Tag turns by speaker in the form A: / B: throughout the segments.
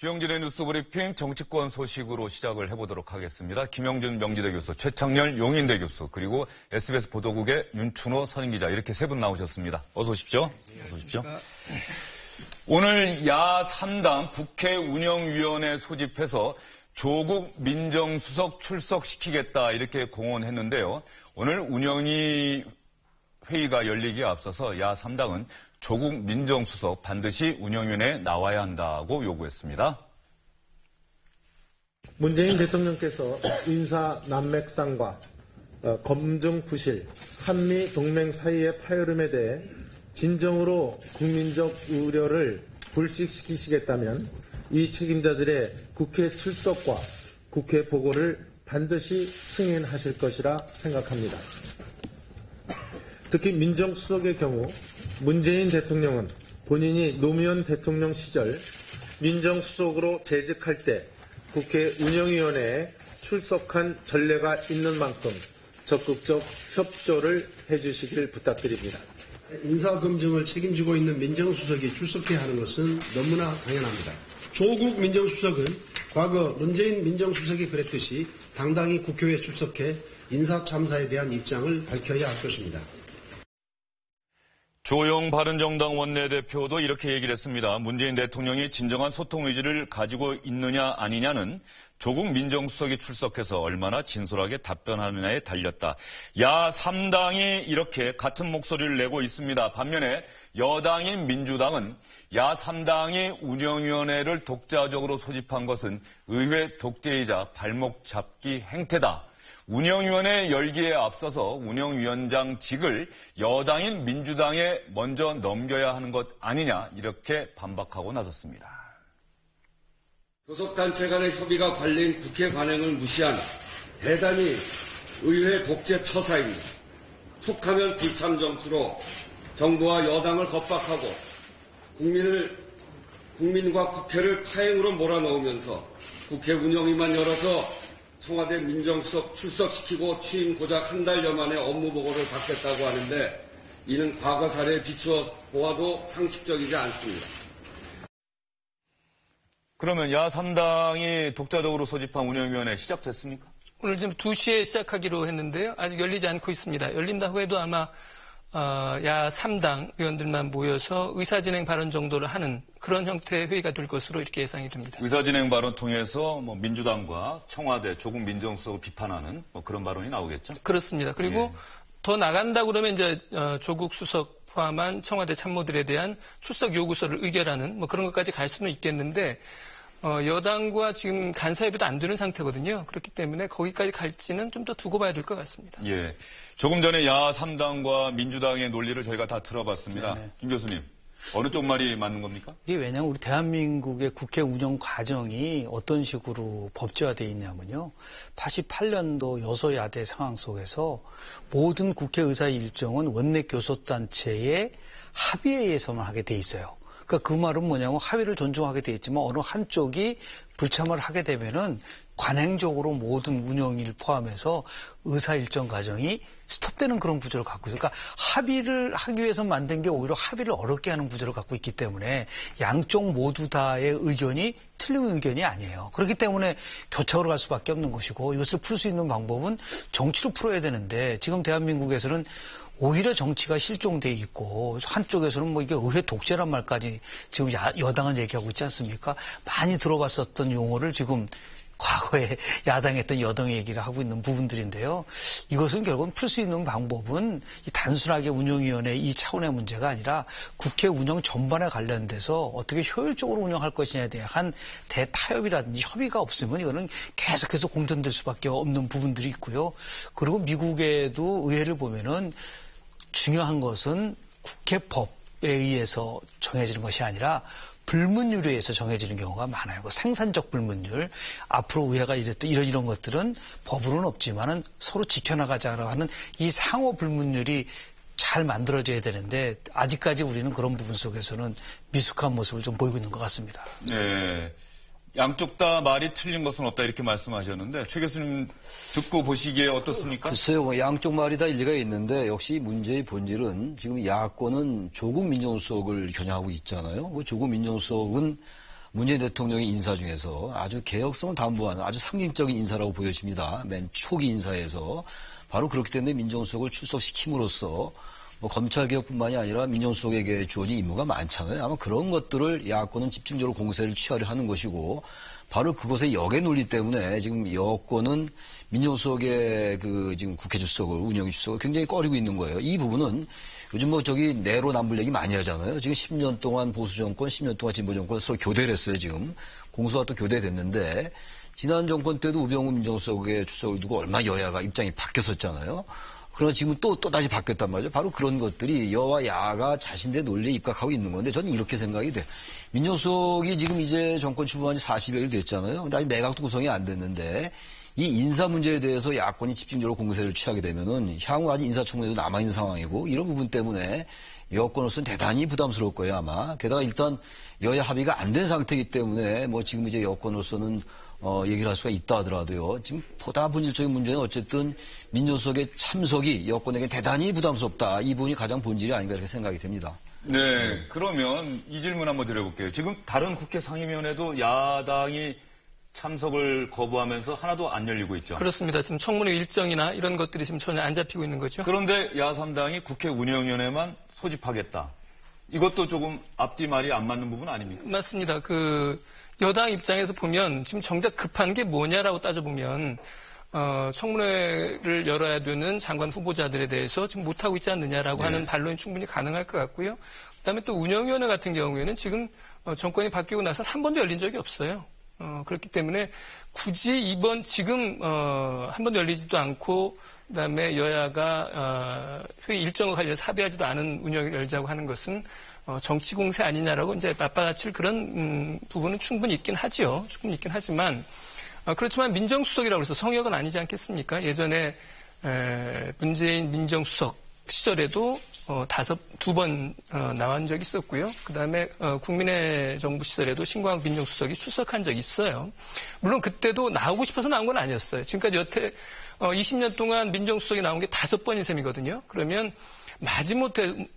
A: 주영진의 뉴스 브리핑 정치권 소식으로 시작을 해보도록 하겠습니다. 김영준 명지대 교수, 최창렬 용인대 교수, 그리고 SBS 보도국의 윤춘호 선임기자 이렇게 세 분 나오셨습니다. 어서 오십시오. 어서 오십시오. 오늘 야3당 국회 운영위원회 소집해서 조국 민정수석 출석시키겠다 이렇게 공언했는데요. 오늘 운영위 회의가 열리기에 앞서서 야3당은 조국 민정수석 반드시 운영위원회에 나와야 한다고 요구했습니다.
B: 문재인 대통령께서 인사 난맥상과 검증 부실, 한미 동맹 사이의 파열음에 대해 진정으로 국민적 우려를 불식시키시겠다면 이 책임자들의 국회 출석과 국회 보고를 반드시 승인하실 것이라 생각합니다. 특히 민정수석의 경우 문재인 대통령은 본인이 노무현 대통령 시절 민정수석으로 재직할 때 국회 운영위원회에 출석한 전례가 있는 만큼 적극적 협조를 해주시길 부탁드립니다.
C: 인사검증을 책임지고 있는 민정수석이 출석해야 하는 것은 너무나 당연합니다. 조국 민정수석은 과거 문재인 민정수석이 그랬듯이 당당히 국회에 출석해 인사참사에 대한 입장을 밝혀야 할 것입니다.
A: 조영 바른정당 원내대표도 이렇게 얘기를 했습니다. 문재인 대통령이 진정한 소통 의지를 가지고 있느냐 아니냐는 조국 민정수석이 출석해서 얼마나 진솔하게 답변하느냐에 달렸다. 야3당이 이렇게 같은 목소리를 내고 있습니다. 반면에 여당인 민주당은 야3당이 운영위원회를 독자적으로 소집한 것은 의회 독재이자 발목 잡기 행태다. 운영위원회 열기에 앞서서 운영위원장직을 여당인 민주당에 먼저 넘겨야 하는 것 아니냐 이렇게 반박하고 나섰습니다.
D: 교섭단체 간의 협의가 관련 국회 관행을 무시한 대단히 의회 독재 처사입니다. 툭하면 불참 정치로 정부와 여당을 겁박하고 국민과 국회를 파행으로 몰아넣으면서 국회 운영위만 열어서 청와대 민정수석 출석시키고 취임 고작 한 달여 만에 업무 보고를 받겠다고 하는데 이는 과거 사례에 비추어 보아도 상식적이지 않습니다.
A: 그러면 야3당이 독자적으로 소집한 운영위원회 시작됐습니까?
E: 오늘 지금 2시에 시작하기로 했는데요. 아직 열리지 않고 있습니다. 열린다고 해도 아마 야3당 의원들만 모여서 의사진행 발언 정도를 하는 그런 형태의 회의가 될 것으로 이렇게 예상이 됩니다.
A: 의사진행 발언 통해서 민주당과 청와대, 조국 민정수석을 비판하는 그런 발언이 나오겠죠?
E: 그렇습니다. 그리고 더 나간다 그러면 이제 조국 수석 포함한 청와대 참모들에 대한 출석 요구서를 의결하는 그런 것까지 갈 수는 있겠는데 여당과 지금 간사협의도 안 되는 상태거든요. 그렇기 때문에 거기까지 갈지는 좀 더 두고 봐야 될 것 같습니다.
A: 예. 조금 전에 야3당과 민주당의 논리를 저희가 다 들어봤습니다. 네네. 김 교수님, 어느 쪽 말이 맞는 겁니까?
F: 이게 왜냐하면 우리 대한민국의 국회 운영 과정이 어떤 식으로 법제화되어 있냐면요. 88년도 여소야대 상황 속에서 모든 국회의사 일정은 원내 교섭단체의 합의에 의해서만 하게 돼 있어요. 그러니까 그 말은 뭐냐면 합의를 존중하게 돼 있지만 어느 한쪽이 불참을 하게 되면은 관행적으로 모든 운영일 포함해서 의사 일정 과정이 스톱되는 그런 구조를 갖고 있어요. 그러니까 합의를 하기 위해서 만든 게 오히려 합의를 어렵게 하는 구조를 갖고 있기 때문에 양쪽 모두 다의 의견이 틀린 의견이 아니에요. 그렇기 때문에 교착으로 갈 수밖에 없는 것이고 이것을 풀 수 있는 방법은 정치로 풀어야 되는데 지금 대한민국에서는 오히려 정치가 실종돼 있고 한쪽에서는 이게 의회 독재란 말까지 지금 여당은 얘기하고 있지 않습니까? 많이 들어봤었던 용어를 지금 과거에 야당이 했던 여당의 얘기를 하고 있는 부분들인데요. 이것은 결국은 풀 수 있는 방법은 단순하게 운영위원회 이 차원의 문제가 아니라 국회 운영 전반에 관련돼서 어떻게 효율적으로 운영할 것이냐에 대한 대타협이라든지 협의가 없으면 이거는 계속해서 공전될 수밖에 없는 부분들이 있고요. 그리고 미국에도 의회를 보면은 중요한 것은 국회법에 의해서 정해지는 것이 아니라 불문율에 의해서 정해지는 경우가 많아요. 그 생산적 불문율. 앞으로 의회가 이런 것들은 법으로는 없지만은 서로 지켜나가자라고 하는 이 상호 불문율이 잘 만들어져야 되는데 아직까지 우리는 그런 부분 속에서는 미숙한 모습을 좀 보이고 있는 것 같습니다.
A: 네. 양쪽 다 말이 틀린 것은 없다 이렇게 말씀하셨는데 최 교수님 듣고 보시기에 어떻습니까?
G: 글쎄요. 양쪽 말이 다 일리가 있는데 역시 문제의 본질은 지금 야권은 조국 민정수석을 겨냥하고 있잖아요. 그 조국 민정수석은 문재인 대통령의 인사 중에서 아주 개혁성을 담보하는 아주 상징적인 인사라고 보여집니다. 맨 초기 인사에서. 바로 그렇기 때문에 민정수석을 출석시킴으로써 뭐 검찰개혁뿐만이 아니라 민정수석에게 주어진 임무가 많잖아요. 아마 그런 것들을 야권은 집중적으로 공세를 취하려 하는 것이고 바로 그것의 역의 논리 때문에 지금 여권은 민정수석의 지금 국회 주석을, 운영위 주석을 굉장히 꺼리고 있는 거예요. 이 부분은 요즘 내로남불 얘기 많이 하잖아요. 지금 10년 동안 보수정권, 10년 동안 진보정권 서로 교대를 했어요, 지금. 공수가 또 교대됐는데, 지난 정권 때도 우병우 민정수석의 주석을 두고 얼마나 여야가 입장이 바뀌었었잖아요. 그러나 지금 또 다시 바뀌었단 말이죠. 바로 그런 것들이 여와 야가 자신들의 논리에 입각하고 있는 건데 저는 이렇게 생각이 돼요. 민정수석이 지금 이제 정권 출범한 지 40여일 됐잖아요. 근데 아직 내각도 구성이 안 됐는데 이 인사 문제에 대해서 야권이 집중적으로 공세를 취하게 되면은 향후 아직 인사청문회도 남아있는 상황이고 이런 부분 때문에 여권으로서는 대단히 부담스러울 거예요, 아마. 게다가 일단 여야 합의가 안 된 상태이기 때문에 지금 이제 여권으로서는 얘기를 할 수가 있다 하더라도요. 지금 보다 본질적인 문제는 어쨌든 민정수석의 참석이 여권에게 대단히 부담스럽다. 이 부분이 가장 본질이 아닌가 이렇게 생각이 됩니다.
A: 네, 그러면 이 질문 한번 드려볼게요. 지금 다른 국회 상임위원회도 야당이 참석을 거부하면서 하나도 안 열리고 있죠.
E: 그렇습니다. 지금 청문회 일정이나 이런 것들이 지금 전혀 안 잡히고 있는 거죠.
A: 그런데 야3당이 국회 운영위원회만 소집하겠다. 이것도 조금 앞뒤 말이 안 맞는 부분 아닙니까?
E: 맞습니다. 여당 입장에서 보면 지금 정작 급한 게 뭐냐라고 따져보면 청문회를 열어야 되는 장관 후보자들에 대해서 지금 못하고 있지 않느냐라고 하는 반론이 충분히 가능할 것 같고요. 그다음에 또 운영위원회 같은 경우에는 지금 정권이 바뀌고 나서 한 번도 열린 적이 없어요. 그렇기 때문에 굳이 이번 지금 한 번도 열리지도 않고 그다음에 여야가 회의 일정을 관련해서 합의하지도 않은 운영을 열자고 하는 것은 정치 공세 아니냐라고 이제 맞받아칠 그런 부분은 충분히 있긴 하지요. 충분히 있긴 하지만 그렇지만 민정수석이라고 해서 성역은 아니지 않겠습니까? 예전에 문재인 민정수석 시절에도 두 번 나온 적이 있었고요. 그다음에 국민의 정부 시절에도 신광 민정수석이 출석한 적이 있어요. 물론 그때도 나오고 싶어서 나온 건 아니었어요. 지금까지 여태 20년 동안 민정수석이 나온 게 5번인 셈이거든요. 그러면 마지못해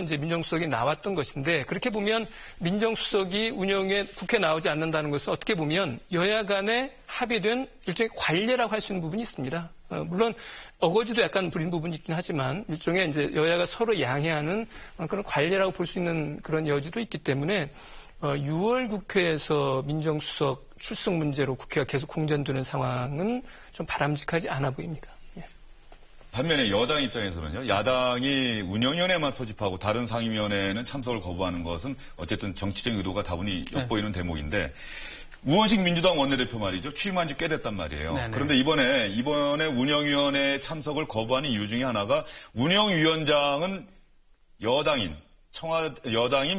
E: 이제 민정수석이 나왔던 것인데 그렇게 보면 민정수석이 운영에 국회에 나오지 않는다는 것은 어떻게 보면 여야 간에 합의된 일종의 관례라고 할 수 있는 부분이 있습니다. 물론 어거지도 약간 부린 부분이 있긴 하지만 일종의 이제 여야가 서로 양해하는 그런 관례라고 볼 수 있는 그런 여지도 있기 때문에 6월 국회에서 민정수석 출석 문제로 국회가 계속 공전되는 상황은 좀 바람직하지 않아 보입니다.
A: 반면에 여당 입장에서는요. 야당이 운영위원회만 소집하고 다른 상임위원회는 참석을 거부하는 것은 어쨌든 정치적인 의도가 다분히 엿보이는 대목인데 우원식 민주당 원내대표 말이죠. 취임한 지 꽤 됐단 말이에요. 네네. 그런데 이번에 운영위원회 참석을 거부하는 이유 중에 하나가 운영위원장은 여당인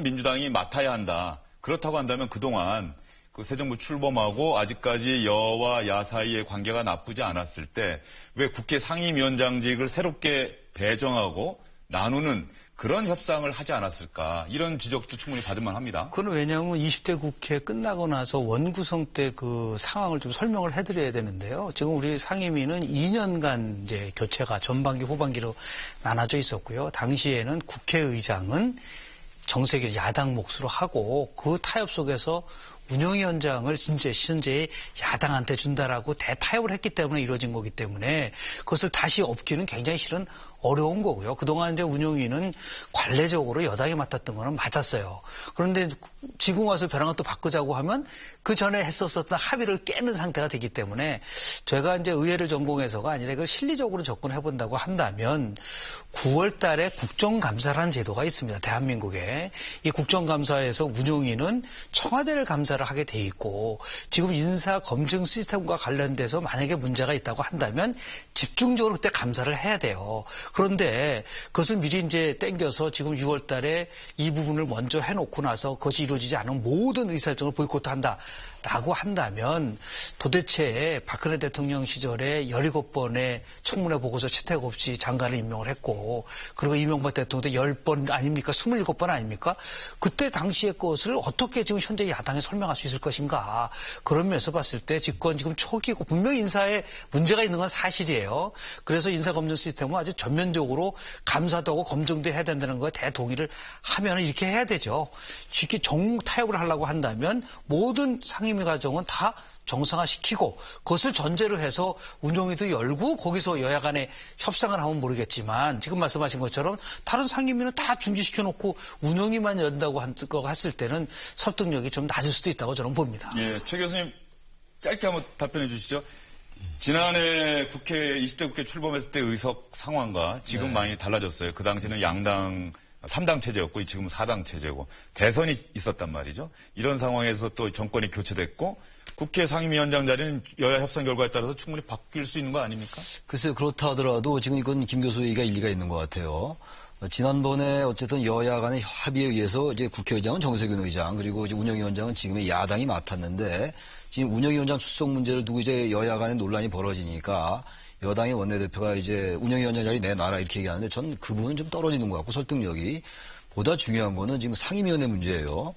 A: 민주당이 맡아야 한다. 그렇다고 한다면 그동안 새 정부 출범하고 아직까지 여와 야 사이의 관계가 나쁘지 않았을 때 왜 국회 상임위원장직을 새롭게 배정하고 나누는 그런 협상을 하지 않았을까 이런 지적도 충분히 받을 만합니다.
F: 그건 왜냐하면 20대 국회 끝나고 나서 원구성 때 그 상황을 좀 설명을 해드려야 되는데요. 지금 우리 상임위는 2년간 이제 교체가 전반기 후반기로 나눠져 있었고요. 당시에는 국회의장은 정세균 야당 몫으로 하고 그 타협 속에서 운영위원장을 현재 야당한테 준다라고 대타협을 했기 때문에 이루어진 거기 때문에 그것을 다시 엎기는 굉장히 실은 어려운 거고요. 그동안 이제 운영위는 관례적으로 여당이 맡았던 거는 맞았어요. 그런데 지금 와서 벼랑을 또 바꾸자고 하면 그 전에 했었던 합의를 깨는 상태가 되기 때문에 제가 이제 의회를 전공해서가 아니라 이걸 실리적으로 접근해 본다고 한다면 9월 달에 국정감사라는 제도가 있습니다. 대한민국에. 이 국정감사에서 운영위는 청와대를 감사를 하게 돼 있고 지금 인사 검증 시스템과 관련돼서 만약에 문제가 있다고 한다면 집중적으로 그때 감사를 해야 돼요. 그런데 그것을 미리 이제 땡겨서 지금 6월 달에 이 부분을 먼저 해놓고 나서 그것이 이루어지지 않은 모든 의사일정을 보이콧한다라고 한다면 도대체 박근혜 대통령 시절에 17번의 청문회 보고서 채택 없이 장관을 임명을 했고 그리고 이명박 대통령도 10번 아닙니까? 27번 아닙니까? 그때 당시의 것을 어떻게 지금 현재 야당에 설명 설명할 수 있을 것인가. 그런 면에서 봤을 때 집권 지금 초기고 분명히 인사에 문제가 있는 건 사실이에요. 그래서 인사검증 시스템은 아주 전면적으로 감사도 하고 검증도 해야 된다는 거에 대동의를 하면 이렇게 해야 되죠. 쉽게 정타협을 하려고 한다면 모든 상임위 과정은 다 정상화시키고 그것을 전제로 해서 운영위도 열고 거기서 여야 간에 협상을 하면 모르겠지만 지금 말씀하신 것처럼 다른 상임위는 다 중지시켜놓고 운영위만 연다고 했을 때는 설득력이 좀 낮을 수도 있다고 저는 봅니다.
A: 예, 최 교수님 짧게 한번 답변해 주시죠. 지난해 20대 국회 출범했을 때 의석 상황과 지금 많이 달라졌어요. 그 당시는 양당 3당 체제였고 지금은 4당 체제고 대선이 있었단 말이죠. 이런 상황에서 또 정권이 교체됐고 국회 상임위원장 자리는 여야 협상 결과에 따라서 충분히 바뀔 수 있는 거 아닙니까?
G: 글쎄요, 그렇다 하더라도 지금 이건 김 교수 얘기가 일리가 있는 것 같아요. 지난번에 어쨌든 여야 간의 합의에 의해서 이제 국회의장은 정세균 의장 그리고 이제 운영위원장은 지금의 야당이 맡았는데 지금 운영위원장 출석 문제를 두고 이제 여야 간의 논란이 벌어지니까 여당의 원내대표가 이제 운영위원장 자리 내놔라 이렇게 얘기하는데 전 그 부분은 좀 떨어지는 것 같고 설득력이 보다 중요한 거는 지금 상임위원회 문제예요.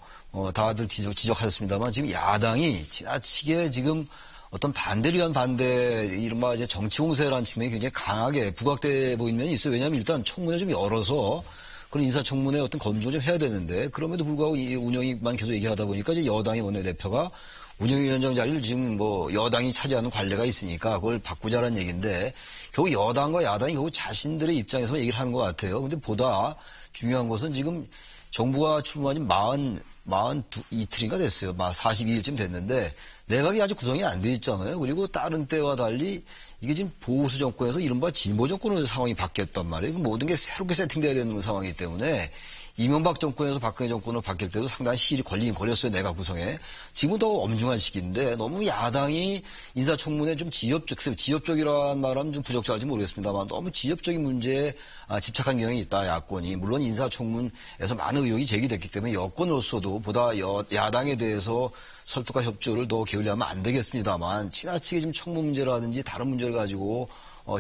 G: 다들 지적하셨습니다만 지금 야당이 지나치게 지금 어떤 반대를 위한 반대, 이른바 이제 정치 공세라는 측면이 굉장히 강하게 부각돼 보이는 면이 있어요. 왜냐하면 일단 청문회 좀 열어서 그런 인사청문회 어떤 검증을 좀 해야 되는데 그럼에도 불구하고 이 운영위만 계속 얘기하다 보니까 이제 여당의 원내대표가 운영위원장 자리를 지금 뭐 여당이 차지하는 관례가 있으니까 그걸 바꾸자라는 얘기인데 결국 여당과 야당이 결국 자신들의 입장에서만 얘기를 하는 것 같아요. 근데 보다 중요한 것은 지금 정부가 출범한 지 42이틀인가 됐어요. 42일쯤 됐는데 내각이 아직 구성이 안 돼 있잖아요. 그리고 다른 때와 달리 이게 지금 보수 정권에서 이른바 진보 정권으로 상황이 바뀌었단 말이에요. 모든 게 새롭게 세팅돼야 되는 상황이기 때문에 이명박 정권에서 박근혜 정권으로 바뀔 때도 상당히 시일이 걸렸어요. 내각 구성에. 지금은 더 엄중한 시기인데 너무 야당이 인사청문회 좀 지엽적이라는 말하면 좀 부적절할지 모르겠습니다만 너무 지엽적인 문제에 집착한 경향이 있다. 야권이. 물론 인사청문회에서 많은 의혹이 제기됐기 때문에 여권으로서도 보다 야당에 대해서 설득과 협조를 더 게을리하면 안 되겠습니다만 지나치게 지금 청문 문제라든지 다른 문제를 가지고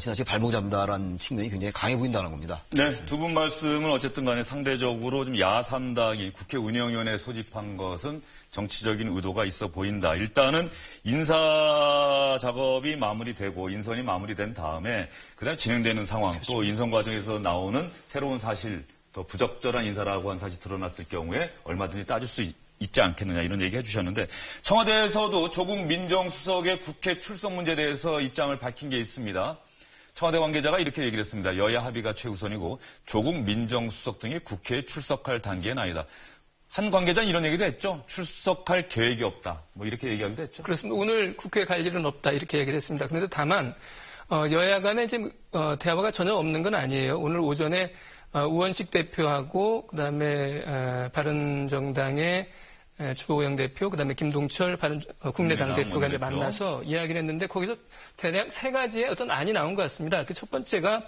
G: 지나치게 발목 잡는다라는 측면이 굉장히 강해 보인다는 겁니다.
A: 네, 두 분 말씀은 어쨌든 간에 상대적으로 좀 야3당이 국회 운영위원회에 소집한 것은 정치적인 의도가 있어 보인다. 일단은 인사 작업이 마무리되고 인선이 마무리된 다음에 그다음 진행되는 상황 그렇죠. 또 인선 과정에서 나오는 새로운 사실 또 부적절한 인사라고 한 사실이 드러났을 경우에 얼마든지 따질 수 있지 않겠느냐 이런 얘기 해주셨는데 청와대에서도 조국 민정수석의 국회 출석 문제에 대해서 입장을 밝힌 게 있습니다. 청와대 관계자가 이렇게 얘기를 했습니다. 여야 합의가 최우선이고 조국 민정수석 등이 국회에 출석할 단계는 아니다. 한 관계자는 이런 얘기도 했죠. 출석할 계획이 없다. 뭐 이렇게 얘기하기도 했죠.
E: 그렇습니다. 오늘 국회에 갈 일은 없다 이렇게 얘기를 했습니다. 그런데 다만 여야 간에 지금 대화가 전혀 없는 건 아니에요. 오늘 오전에 우원식 대표하고 그다음에 바른정당의 주호영 대표, 그다음에 김동철 국민의당 대표가 이제 만나서 이야기를 했는데 거기서 대략 세 가지의 어떤 안이 나온 것 같습니다. 그 첫 번째가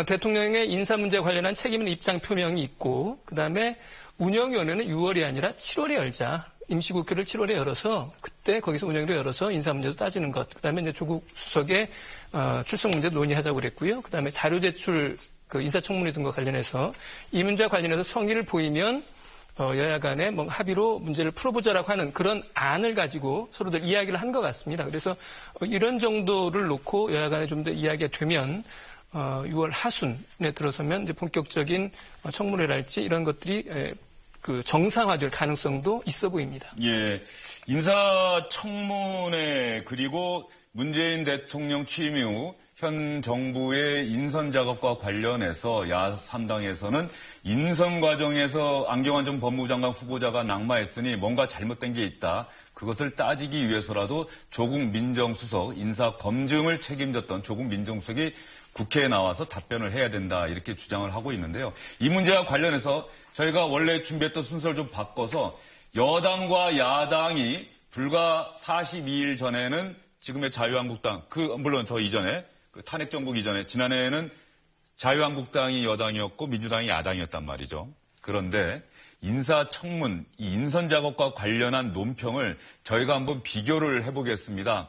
E: 대통령의 인사 문제 관련한 책임 있는 입장 표명이 있고, 그다음에 운영위원회는 6월이 아니라 7월에 열자. 임시국회를 7월에 열어서 그때 거기서 운영위를 열어서 인사 문제도 따지는 것. 그다음에 이제 조국 수석의 출석 문제 논의하자고 그랬고요. 그다음에 자료 제출 인사청문회 등과 관련해서 이 문제와 관련해서 성의를 보이면 여야 간에 뭐 합의로 문제를 풀어보자라고 하는 그런 안을 가지고 서로들 이야기를 한 것 같습니다. 그래서 이런 정도를 놓고 여야 간에 좀 더 이야기가 되면 6월 하순에 들어서면 이제 본격적인 청문회랄지 이런 것들이 정상화될 가능성도 있어 보입니다.
A: 예, 인사청문회 그리고 문재인 대통령 취임 이후 현 정부의 인선 작업과 관련해서 야3당에서는 인선 과정에서 안경환 전 법무부 장관 후보자가 낙마했으니 뭔가 잘못된 게 있다. 그것을 따지기 위해서라도 조국 민정수석 인사 검증을 책임졌던 조국 민정수석이 국회에 나와서 답변을 해야 된다. 이렇게 주장을 하고 있는데요. 이 문제와 관련해서 저희가 원래 준비했던 순서를 좀 바꿔서 여당과 야당이 불과 42일 전에는 지금의 자유한국당, 물론 더 이전에 탄핵정국 이전에 지난해에는 자유한국당이 여당이었고 민주당이 야당이었단 말이죠. 그런데 인사청문, 이 인선 작업과 관련한 논평을 저희가 한번 비교를 해보겠습니다.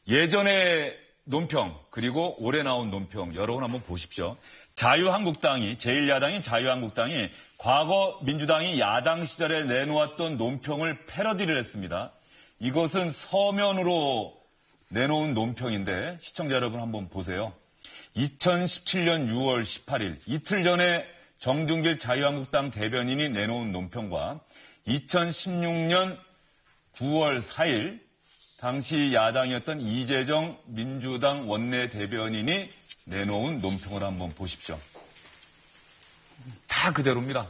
A: 예전의 논평 그리고 올해 나온 논평 여러분 한번 보십시오. 자유한국당이, 제1야당인 자유한국당이 과거 민주당이 야당 시절에 내놓았던 논평을 패러디를 했습니다. 이것은 서면으로 내놓은 논평인데 시청자 여러분 한번 보세요. 2017년 6월 18일 이틀 전에 정준길 자유한국당 대변인이 내놓은 논평과 2016년 9월 4일 당시 야당이었던 이재정 민주당 원내대변인이 내놓은 논평을 한번 보십시오. 다 그대로입니다.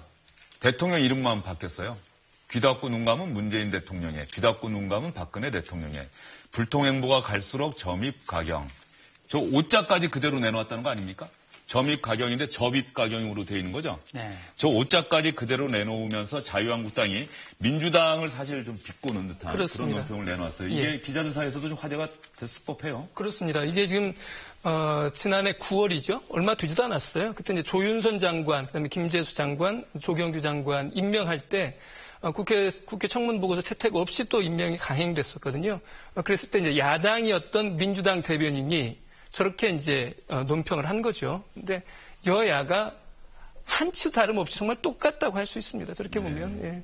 A: 대통령 이름만 바뀌었어요. 귀 닫고 눈 감은 문재인 대통령의, 귀 닫고 눈 감은 박근혜 대통령의, 불통행보가 갈수록 점입가경. 저 오자까지 그대로 내놓았다는 거 아닙니까? 점입가경인데 접입가경으로 되어 있는 거죠?
F: 네.
A: 저 오자까지 그대로 내놓으면서 자유한국당이 민주당을 사실 좀 비꼬는 듯한
E: 그렇습니다.
A: 그런 논평을 내놓았어요. 이게
E: 예.
A: 기자들 사이에서도 좀 화제가 됐을 법해요.
E: 그렇습니다. 이게 지금 지난해 9월이죠. 얼마 되지도 않았어요. 그때 이제 조윤선 장관, 그다음에 김재수 장관, 조경규 장관 임명할 때 국회 청문 보고서 채택 없이 또 임명이 강행됐었거든요. 그랬을 때 이제 야당이었던 민주당 대변인이 저렇게 이제 논평을 한 거죠. 근데 여야가 한치 다름없이 정말 똑같다고 할 수 있습니다. 저렇게 보면. 예.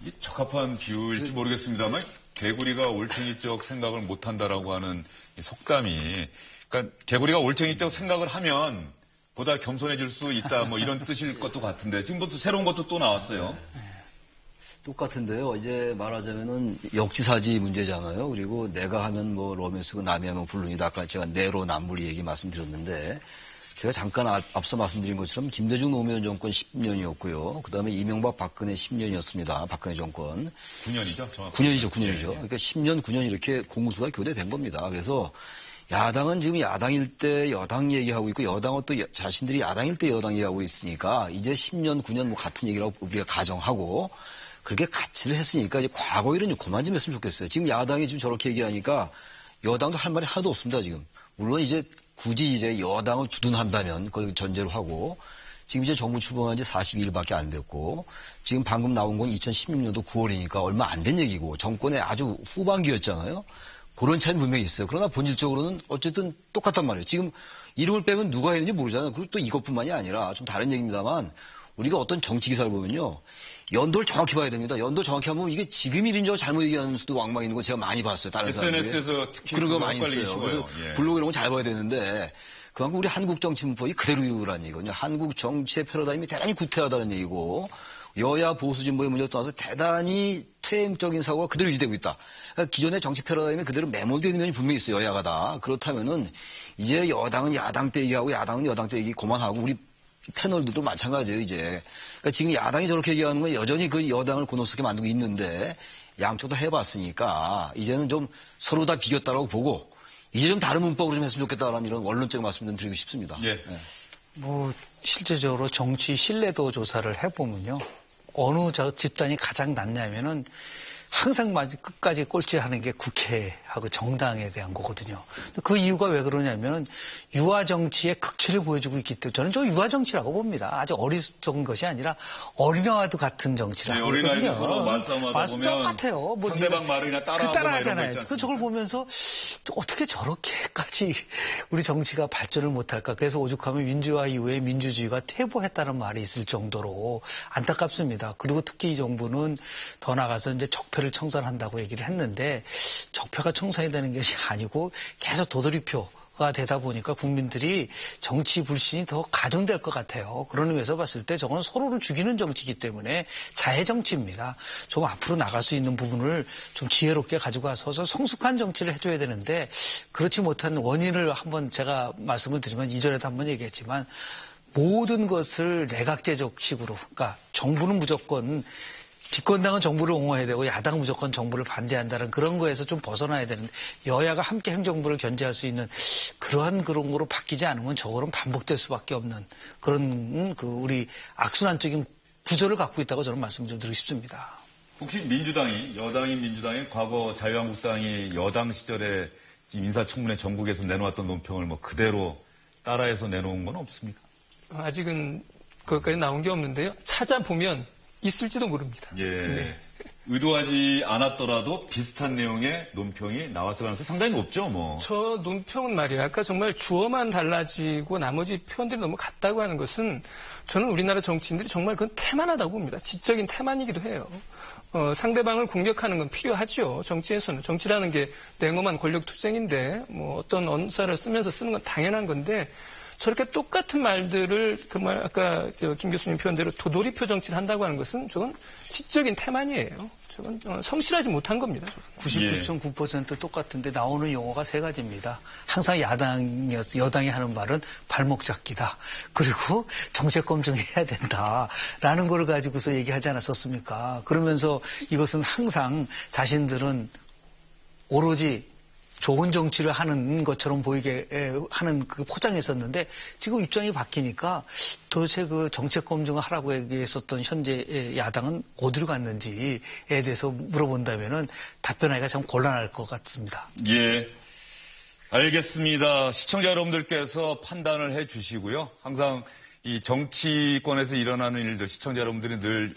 A: 이 적합한 비유일지 모르겠습니다만 개구리가 올챙이적 생각을 못한다라고 하는 이 속담이, 그러니까 개구리가 올챙이적 생각을 하면 보다 겸손해질 수 있다, 뭐 이런 뜻일 것도 같은데 지금부터 새로운 것도 또 나왔어요.
G: 똑같은데요. 이제 말하자면은 역지사지 문제잖아요. 그리고 내가 하면 뭐 로맨스고 남이 하면 불륜이다. 아까 제가 내로남불 얘기 말씀드렸는데 제가 잠깐 앞서 말씀드린 것처럼 김대중 노무현 정권 10년이었고요. 그다음에 이명박 박근혜 10년이었습니다. 박근혜 정권.
A: 9년이죠? 정확히.
G: 9년이죠. 9년이죠.
A: 예, 예.
G: 그러니까 10년, 9년 이렇게 공수가 교대된 겁니다. 그래서 야당은 지금 야당일 때 여당 얘기하고 있고 여당은 또 자신들이 야당일 때 여당 얘기하고 있으니까 이제 10년, 9년 뭐 같은 얘기라고 우리가 가정하고 그렇게 같이를 했으니까 이제 과거 일은 그만 좀 했으면 좋겠어요. 지금 야당이 지금 저렇게 얘기하니까 여당도 할 말이 하나도 없습니다, 지금. 물론 이제 굳이 이제 여당을 두둔한다면 그걸 전제로 하고 지금 이제 정부 출범한 지 42일밖에 안 됐고 지금 방금 나온 건 2016년도 9월이니까 얼마 안 된 얘기고 정권의 아주 후반기였잖아요. 그런 차이는 분명히 있어요. 그러나 본질적으로는 어쨌든 똑같단 말이에요. 지금 이름을 빼면 누가 했는지 모르잖아요. 그리고 또 이것뿐만이 아니라 좀 다른 얘기입니다만 우리가 어떤 정치 기사를 보면요. 연도를 정확히 봐야 됩니다. 연도 정확히 하면 이게 지금 일인 줄 잘못 얘기하는 수도 왕망 있는 거 제가 많이 봤어요. 다른 사람들이.
A: SNS에서 특히
G: 그런 거 많이
A: 헷갈리기
G: 있어요.
A: 쉬워요.
G: 그래서
A: 예.
G: 블로그 이런 거 잘 봐야 되는데 그만큼 우리 한국 정치 문법이 그대로라는 얘기거든요. 한국 정치의 패러다임이 대단히 구태하다는 얘기고 여야 보수 진보의 문제가 떠나서 대단히 퇴행적인 사고가 그대로 유지되고 있다. 그러니까 기존의 정치 패러다임이 그대로 매몰되어 있는 면이 분명히 있어요. 여야가 다. 그렇다면은 이제 여당은 야당 때 얘기하고 야당은 여당 때 얘기 그만하고 우리 패널들도 마찬가지예요, 이제. 그러니까 지금 야당이 저렇게 얘기하는 건 여전히 그 여당을 곤혹스럽게 만들고 있는데 양쪽도 해봤으니까 이제는 좀 서로 다 비겼다라고 보고 이제 좀 다른 문법으로 좀 했으면 좋겠다라는 이런 원론적 말씀 좀 드리고 싶습니다.
A: 예.
F: 뭐 실제적으로 정치 신뢰도 조사를 해보면요. 어느 집단이 가장 낫냐면은 항상 끝까지 꼴찌하는 게 국회하고 정당에 대한 거거든요. 그 이유가 왜 그러냐면 유화 정치의 극치를 보여주고 있기 때문에 저는 저 유화 정치라고 봅니다. 아주 어리석은 것이 아니라 어린아이도 같은 정치라고
A: 네, 어린아이들
F: 보거든요.
A: 서로 말싸움하다 보면
F: 똑같아요. 뭐
A: 상대방 말을 그냥
F: 따라하잖아요. 그 저걸 보면서 어떻게 저렇게까지 우리 정치가 발전을 못할까. 그래서 오죽하면 민주화 이후에 민주주의가 퇴보했다는 말이 있을 정도로 안타깝습니다. 그리고 특히 이 정부는 더 나가서 이제 적폐를 청산한다고 얘기를 했는데 적폐가 청산이 되는 것이 아니고 계속 도돌이표가 되다 보니까 국민들이 정치 불신이 더 가중될 것 같아요. 그런 의미에서 봤을 때 저건 서로를 죽이는 정치이기 때문에 자해 정치입니다. 좀 앞으로 나갈 수 있는 부분을 좀 지혜롭게 가지고 와서 성숙한 정치를 해줘야 되는데 그렇지 못한 원인을 한번 제가 말씀을 드리면 이전에도 한번 얘기했지만 모든 것을 내각제적 식으로 그러니까 정부는 무조건 집권당은 정부를 옹호해야 되고 야당은 무조건 정부를 반대한다는 그런 거에서 좀 벗어나야 되는데 여야가 함께 행정부를 견제할 수 있는 그런 거로 바뀌지 않으면 저거는 반복될 수밖에 없는 그런 우리 악순환적인 구조를 갖고 있다고 저는 말씀 좀 드리고 싶습니다.
A: 혹시 민주당이 여당인 민주당이 과거 자유한국당이 여당 시절에 지금 인사청문회 전국에서 내놓았던 논평을 뭐 그대로 따라해서 내놓은 건 없습니까?
E: 아직은 그것까지 나온 게 없는데요. 찾아보면 있을지도 모릅니다.
A: 예.
E: 네.
A: 의도하지 않았더라도 비슷한 내용의 논평이 나왔을 가능성이 상당히 높죠, 뭐.
E: 저 논평은 말이에요. 아까 정말 주어만 달라지고 나머지 표현들이 너무 같다고 하는 것은 저는 우리나라 정치인들이 정말 그건 태만하다고 봅니다. 지적인 태만이기도 해요. 상대방을 공격하는 건 필요하죠. 정치에서는. 정치라는 게 냉엄한 권력 투쟁인데 뭐 어떤 언사를 쓰면서 쓰는 건 당연한 건데 저렇게 똑같은 말들을 정말 아까 김 교수님 표현대로 도돌이표 정치를 한다고 하는 것은 저건 지적인 태만이에요. 저건 성실하지 못한 겁니다.
F: 99.9% 똑같은데 나오는 용어가 세 가지입니다. 항상 여당이 하는 말은 발목 잡기다. 그리고 정책 검증해야 된다라는 걸 가지고서 얘기하지 않았었습니까? 그러면서 이것은 항상 자신들은 오로지 좋은 정치를 하는 것처럼 보이게 하는 그 포장했었는데 지금 입장이 바뀌니까 도대체 그 정책 검증을 하라고 얘기했었던 현재 야당은 어디로 갔는지에 대해서 물어본다면은 답변하기가 참 곤란할 것 같습니다.
A: 예. 알겠습니다. 시청자 여러분들께서 판단을 해 주시고요. 항상 이 정치권에서 일어나는 일들 시청자 여러분들이 늘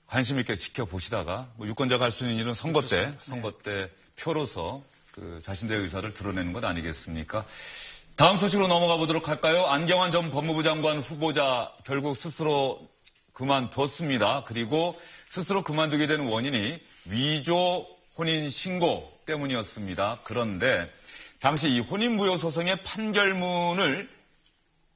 A: 관심 있게 지켜보시다가 뭐 유권자가 할 수 있는 일은 선거 때 표로서 그 자신들의 의사를 드러내는 것 아니겠습니까? 다음 소식으로 넘어가 보도록 할까요? 안경환 전 법무부 장관 후보자 결국 스스로 그만뒀습니다. 그리고 스스로 그만두게 된 원인이 위조 혼인 신고 때문이었습니다. 그런데 당시 이 혼인무효 소송의 판결문을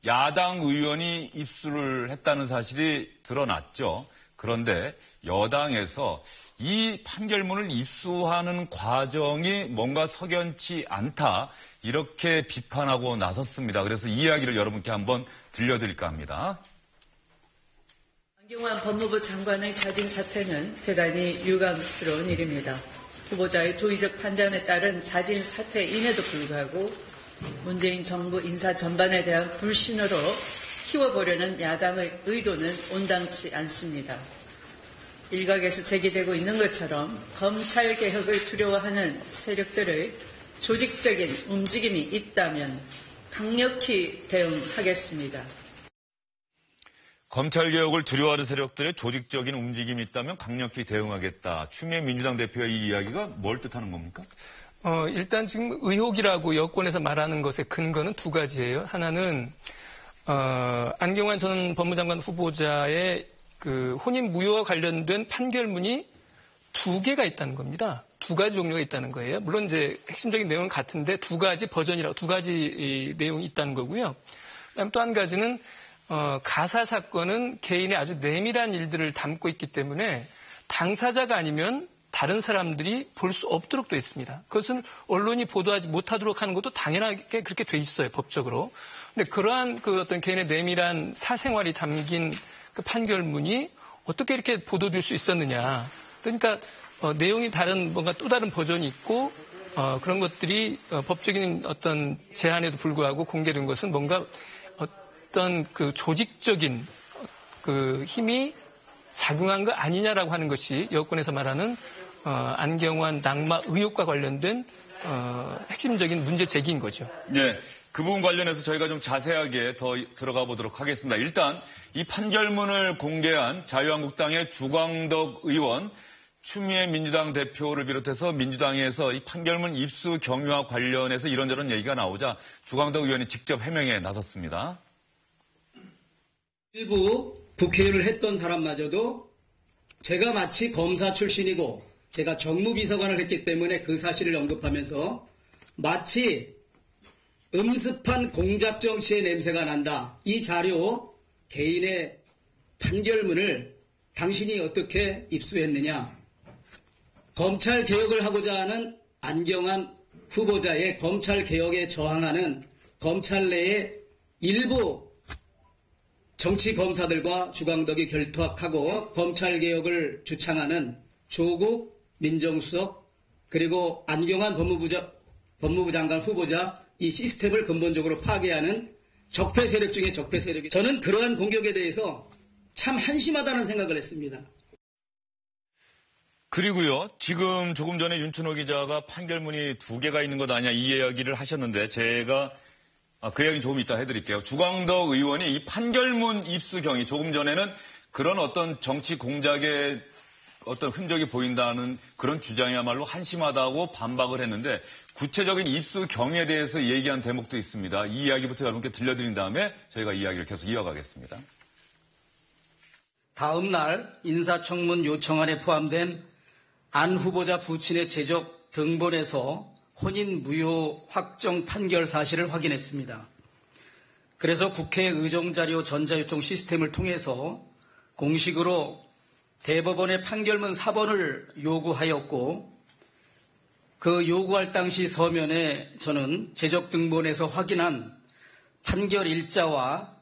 A: 야당 의원이 입수를 했다는 사실이 드러났죠. 그런데 여당에서 이 판결문을 입수하는 과정이 뭔가 석연치 않다 이렇게 비판하고 나섰습니다. 그래서 이 이야기를 여러분께 한번 들려드릴까 합니다.
H: 안경환 법무부 장관의 자진 사퇴는 대단히 유감스러운 일입니다. 후보자의 도의적 판단에 따른 자진 사퇴임에도 불구하고 문재인 정부 인사 전반에 대한 불신으로 키워보려는 야당의 의도는 온당치 않습니다. 일각에서 제기되고 있는 것처럼 검찰개혁을 두려워하는 세력들의 조직적인 움직임이 있다면 강력히 대응하겠습니다.
A: 검찰개혁을 두려워하는 세력들의 조직적인 움직임이 있다면 강력히 대응하겠다. 추미애 민주당 대표의 이 이야기가 뭘 뜻하는 겁니까?
E: 일단 지금 의혹이라고 여권에서 말하는 것의 근거는 두 가지예요. 하나는 안경환 전 법무장관 후보자의 그 혼인 무효와 관련된 판결문이 두 개가 있다는 겁니다. 두 가지 종류가 있다는 거예요. 물론 이제 핵심적인 내용은 같은데 두 가지 버전이라고 두 가지 내용이 있다는 거고요. 그다음 또 한 가지는 가사 사건은 개인의 아주 내밀한 일들을 담고 있기 때문에 당사자가 아니면 다른 사람들이 볼 수 없도록 돼 있습니다. 그것은 언론이 보도하지 못하도록 하는 것도 당연하게 그렇게 돼 있어요, 법적으로. 근데 그러한 그 어떤 개인의 내밀한 사생활이 담긴 그 판결문이 어떻게 이렇게 보도될 수 있었느냐. 그러니까 내용이 다른 뭔가 또 다른 버전이 있고 그런 것들이 법적인 어떤 제한에도 불구하고 공개된 것은 뭔가 어떤 그 조직적인 그 힘이 작용한 거 아니냐라고 하는 것이 여권에서 말하는 안경환 낙마 의혹과 관련된 핵심적인 문제 제기인 거죠.
A: 네. 그 부분 관련해서 저희가 좀 자세하게 더 들어가 보도록 하겠습니다. 일단 이 판결문을 공개한 자유한국당의 주광덕 의원, 추미애 민주당 대표를 비롯해서 민주당에서 이 판결문 입수 경위와 관련해서 이런저런 얘기가 나오자 주광덕 의원이 직접 해명에 나섰습니다.
I: 일부 국회의원을 했던 사람마저도 제가 마치 검사 출신이고 제가 정무비서관을 했기 때문에 그 사실을 언급하면서 마치 음습한 공작 정치의 냄새가 난다. 이 자료 개인의 판결문을 당신이 어떻게 입수했느냐. 검찰개혁을 하고자 하는 안경환 후보자의 검찰개혁에 저항하는 검찰 내의 일부 정치검사들과 주광덕이 결탁하고 검찰개혁을 주창하는 조국 민정수석 그리고 안경환 법무부 장관 후보자 이 시스템을 근본적으로 파괴하는 적폐 세력 중에 적폐 세력이 저는 그러한 공격에 대해서 참 한심하다는 생각을 했습니다.
A: 그리고요, 지금 조금 전에 윤춘호 기자가 판결문이 두 개가 있는 것 아니냐 이 이야기를 하셨는데 제가 그 이야기는 조금 이따 해드릴게요. 주광덕 의원이 이 판결문 입수 경위 조금 전에는 그런 어떤 정치 공작에 어떤 흔적이 보인다는 그런 주장이야말로 한심하다고 반박을 했는데 구체적인 입수 경위에 대해서 얘기한 대목도 있습니다. 이 이야기부터 여러분께 들려드린 다음에 저희가 이야기를 계속 이어가겠습니다.
I: 다음 날 인사청문 요청안에 포함된 안 후보자 부친의 재적 등본에서 혼인 무효 확정 판결 사실을 확인했습니다. 그래서 국회 의정자료 전자유통 시스템을 통해서 공식으로 대법원의 판결문 4번을 요구하였고 그 요구할 당시 서면에 저는 재적 등본에서 확인한 판결 일자와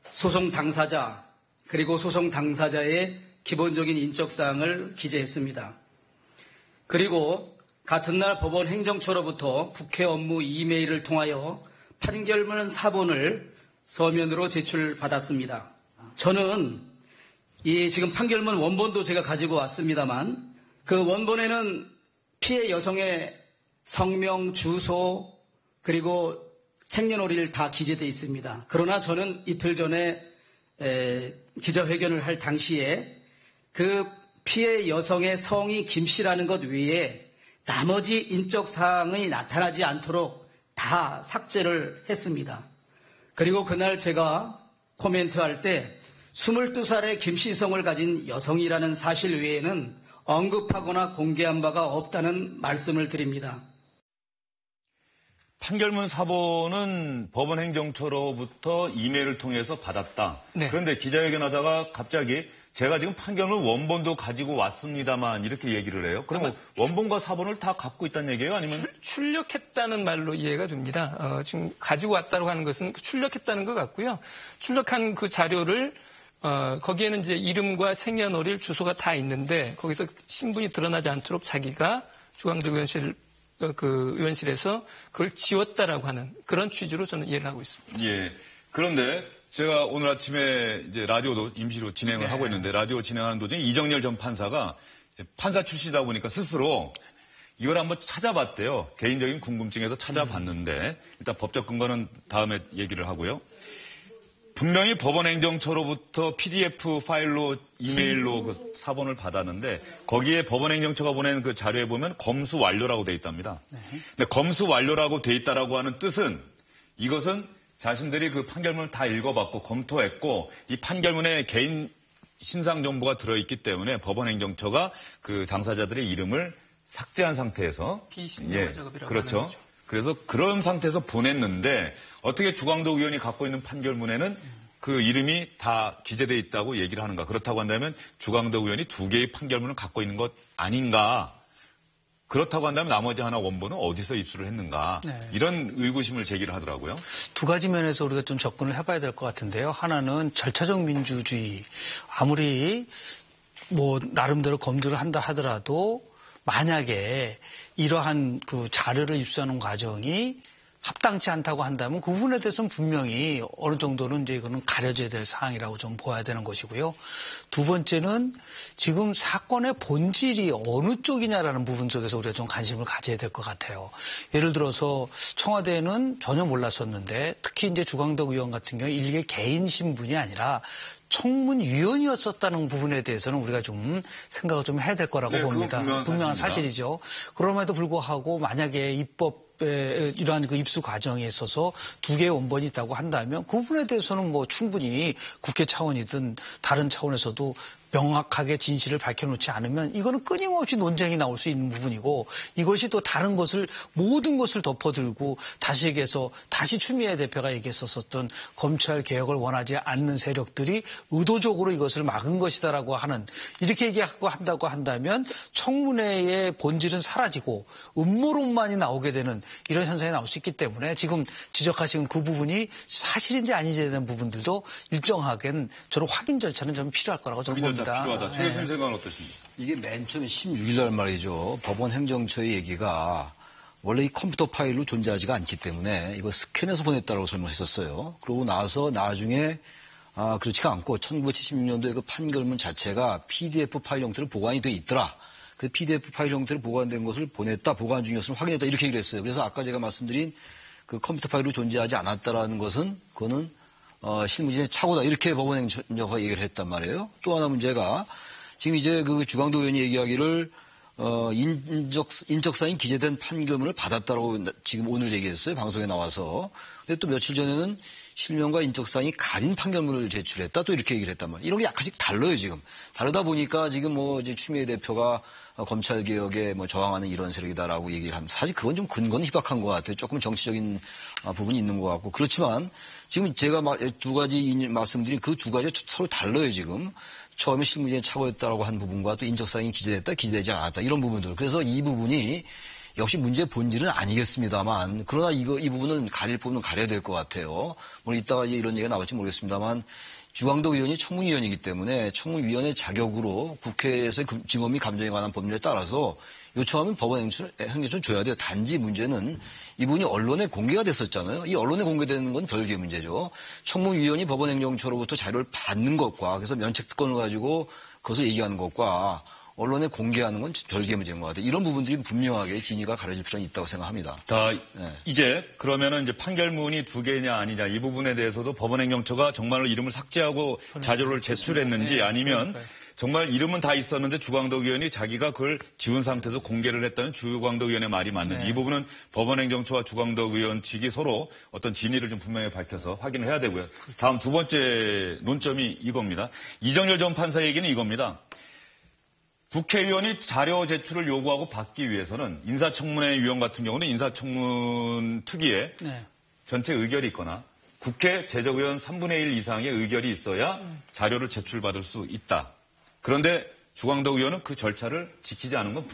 I: 소송 당사자 그리고 소송 당사자의 기본적인 인적사항을 기재했습니다. 그리고 같은 날 법원 행정처로부터 국회 업무 이메일을 통하여 판결문 4번을 서면으로 제출받았습니다. 저는 이 지금 판결문 원본도 제가 가지고 왔습니다만 그 원본에는 피해 여성의 성명, 주소 그리고 생년월일 다 기재되어 있습니다. 그러나 저는 이틀 전에 기자회견을 할 당시에 그 피해 여성의 성이 김 씨라는 것 외에 나머지 인적 사항이 나타나지 않도록 다 삭제를 했습니다. 그리고 그날 제가 코멘트할 때 22살의 김 씨 성을 가진 여성이라는 사실 외에는 언급하거나 공개한 바가 없다는 말씀을 드립니다.
A: 판결문 4번은 법원 행정처로부터 이메일을 통해서 받았다.
E: 네.
A: 그런데 기자회견하다가 갑자기 제가 지금 판결문 원본도 가지고 왔습니다만 이렇게 얘기를 해요. 그러면 원본과 4번을 다 갖고 있다는 얘기예요? 아니면
E: 출력했다는 말로 이해가 됩니다. 지금 가지고 왔다고 하는 것은 출력했다는 것 같고요. 출력한 그 자료를 거기에는 이제 이름과 생년월일, 주소가 다 있는데 거기서 신분이 드러나지 않도록 자기가 중앙대 의원실에서 그걸 지웠다라고 하는 그런 취지로 저는 이해를 하고 있습니다.
A: 예. 그런데 제가 오늘 아침에 이제 라디오도 임시로 진행을 하고 있는데 라디오 진행하는 도중에 이정열 전 판사가 판사 출신이다 보니까 스스로 이걸 한번 찾아봤대요. 개인적인 궁금증에서 찾아봤는데 일단 법적 근거는 다음에 얘기를 하고요. 분명히 법원 행정처로부터 PDF 파일로 이메일로 그 4번을 받았는데 거기에 법원 행정처가 보낸 그 자료에 보면 검수 완료라고 돼 있답니다. 근데 검수 완료라고 돼 있다라고 하는 뜻은 이것은 자신들이 그 판결문을 다 읽어봤고 검토했고 이 판결문에 개인 신상 정보가 들어있기 때문에 법원 행정처가 그 당사자들의 이름을 삭제한 상태에서
E: 비신고가 작업이라고
A: 그렇죠.
E: 하는 거죠.
A: 그래서 그런 상태에서 보냈는데 어떻게 주광덕 의원이 갖고 있는 판결문에는 그 이름이 다 기재되어 있다고 얘기를 하는가. 그렇다고 한다면 주광덕 의원이 2개의 판결문을 갖고 있는 것 아닌가. 그렇다고 한다면 나머지 하나 원본은 어디서 입수를 했는가.
F: 네.
A: 이런 의구심을 제기를 하더라고요.
F: 두 가지 면에서 우리가 좀 접근을 해봐야 될 것 같은데요. 하나는 절차적 민주주의. 아무리 뭐 나름대로 검증을 한다 하더라도 만약에 이러한 그 자료를 입수하는 과정이 합당치 않다고 한다면 그 부분에 대해서는 분명히 어느 정도는 이제 이거는 가려져야 될 사항이라고 좀 보아야 되는 것이고요. 두 번째는 지금 사건의 본질이 어느 쪽이냐라는 부분 쪽에서 우리가 좀 관심을 가져야 될 것 같아요. 예를 들어서 청와대는 전혀 몰랐었는데 특히 이제 주광덕 의원 같은 경우 일개 개인 신분이 아니라 청문위원이었었다는 부분에 대해서는 우리가 좀 생각을 좀 해야 될 거라고 봅니다. 분명한 사실이죠. 그럼에도 불구하고 만약에 이러한 그 입수 과정에 있어서 2개의 원본이 있다고 한다면 그 부분에 대해서는 뭐 충분히 국회 차원이든 다른 차원에서도 명확하게 진실을 밝혀놓지 않으면 이거는 끊임없이 논쟁이 나올 수 있는 부분이고 이것이 또 다른 것을 모든 것을 덮어들고 다시 얘기해서 다시 추미애 대표가 얘기했었던 검찰 개혁을 원하지 않는 세력들이 의도적으로 이것을 막은 것이다라고 하는 이렇게 얘기하고 한다고 한다면 청문회의 본질은 사라지고 음모론만이 나오게 되는 이런 현상이 나올 수 있기 때문에 지금 지적하신 그 부분이 사실인지 아닌지에 대한 부분들도 일정하게 저는 확인 절차는 좀 필요할 거라고 저는 봅니다.
A: 필요하다. 최 교수님 생각은 어떠십니까?
G: 이게 맨 처음 16일 날 말이죠. 법원 행정처의 얘기가 원래 이 컴퓨터 파일로 존재하지가 않기 때문에 이거 스캔해서 보냈다고 설명했었어요. 그러고 나서 나중에 그렇지가 않고 1976년도에 그 판결문 자체가 PDF 파일 형태로 보관이 돼 있더라. 그 PDF 파일 형태로 보관된 것을 보냈다, 보관 중이었으면 확인했다 이렇게 얘기를 했어요. 그래서 아까 제가 말씀드린 그 컴퓨터 파일로 존재하지 않았다라는 것은 그거는 실무진의 착오다 이렇게 법원 행정처가 얘기를 했단 말이에요. 또 하나 문제가 지금 이제 그 주광도 의원이 얘기하기를 인적사항이 기재된 판결문을 받았다라고 지금 오늘 얘기했어요. 방송에 나와서. 근데 또 며칠 전에는 실명과 인적사항이 가린 판결문을 제출했다. 또 이렇게 얘기를 했단 말이에요. 이런 게 약간씩 달라요, 지금. 다르다 보니까 지금 뭐 이제 추미애 대표가 검찰개혁에 뭐 저항하는 이런 세력이다라고 얘기를 합니다. 사실 그건 좀 근거는 희박한 것 같아요. 조금 정치적인 부분이 있는 것 같고. 그렇지만 지금 제가 두 가지 말씀드린 그 두 가지가 서로 달라요, 지금. 처음에 실무진에 착오했다라고 한 부분과 또 인적사항이 기재됐다, 기재되지 않았다. 이런 부분들. 그래서 이 부분이 역시 문제의 본질은 아니겠습니다만, 그러나 이 부분은 가릴 부분은 가려야 될 것 같아요. 물론 이따가 이제 이런 얘기가 나올지 모르겠습니다만, 주광덕 의원이 청문위원이기 때문에 청문위원의 자격으로 국회에서의 증언 및 감정에 관한 법률에 따라서 요청하면 법원 행정처는 줘야 돼요. 단지 문제는 이 부분이 언론에 공개가 됐었잖아요. 이 언론에 공개되는 건 별개의 문제죠. 청문위원이 법원 행정처로부터 자료를 받는 것과 그래서 면책특권을 가지고 그것을 얘기하는 것과 언론에 공개하는 건 별개의 문제인 것 같아요. 이런 부분들이 분명하게 진위가 가려질 필요는 있다고 생각합니다.
A: 이제 그러면은 이제 판결문이 두 개냐 아니냐 이 부분에 대해서도 법원행정처가 정말로 이름을 삭제하고 자료를 제출했는지 아니면 정말 이름은 다 있었는데 주광덕 의원이 자기가 그걸 지운 상태에서 공개를 했다는 주광덕 의원의 말이 맞는지 이 부분은 법원행정처와 주광덕 의원 측이 서로 어떤 진위를 좀 분명히 밝혀서 확인을 해야 되고요. 다음 두 번째 논점이 이겁니다. 이정열 전 판사 얘기는 이겁니다. 국회의원이 자료 제출을 요구하고 받기 위해서는 인사청문회 위원 같은 경우는 인사청문 특위에 전체 의결이 있거나 국회 제적의원 3분의 1 이상의 의결이 있어야 자료를 제출받을 수 있다. 그런데 주광덕 의원은 그 절차를 지키지 않은 건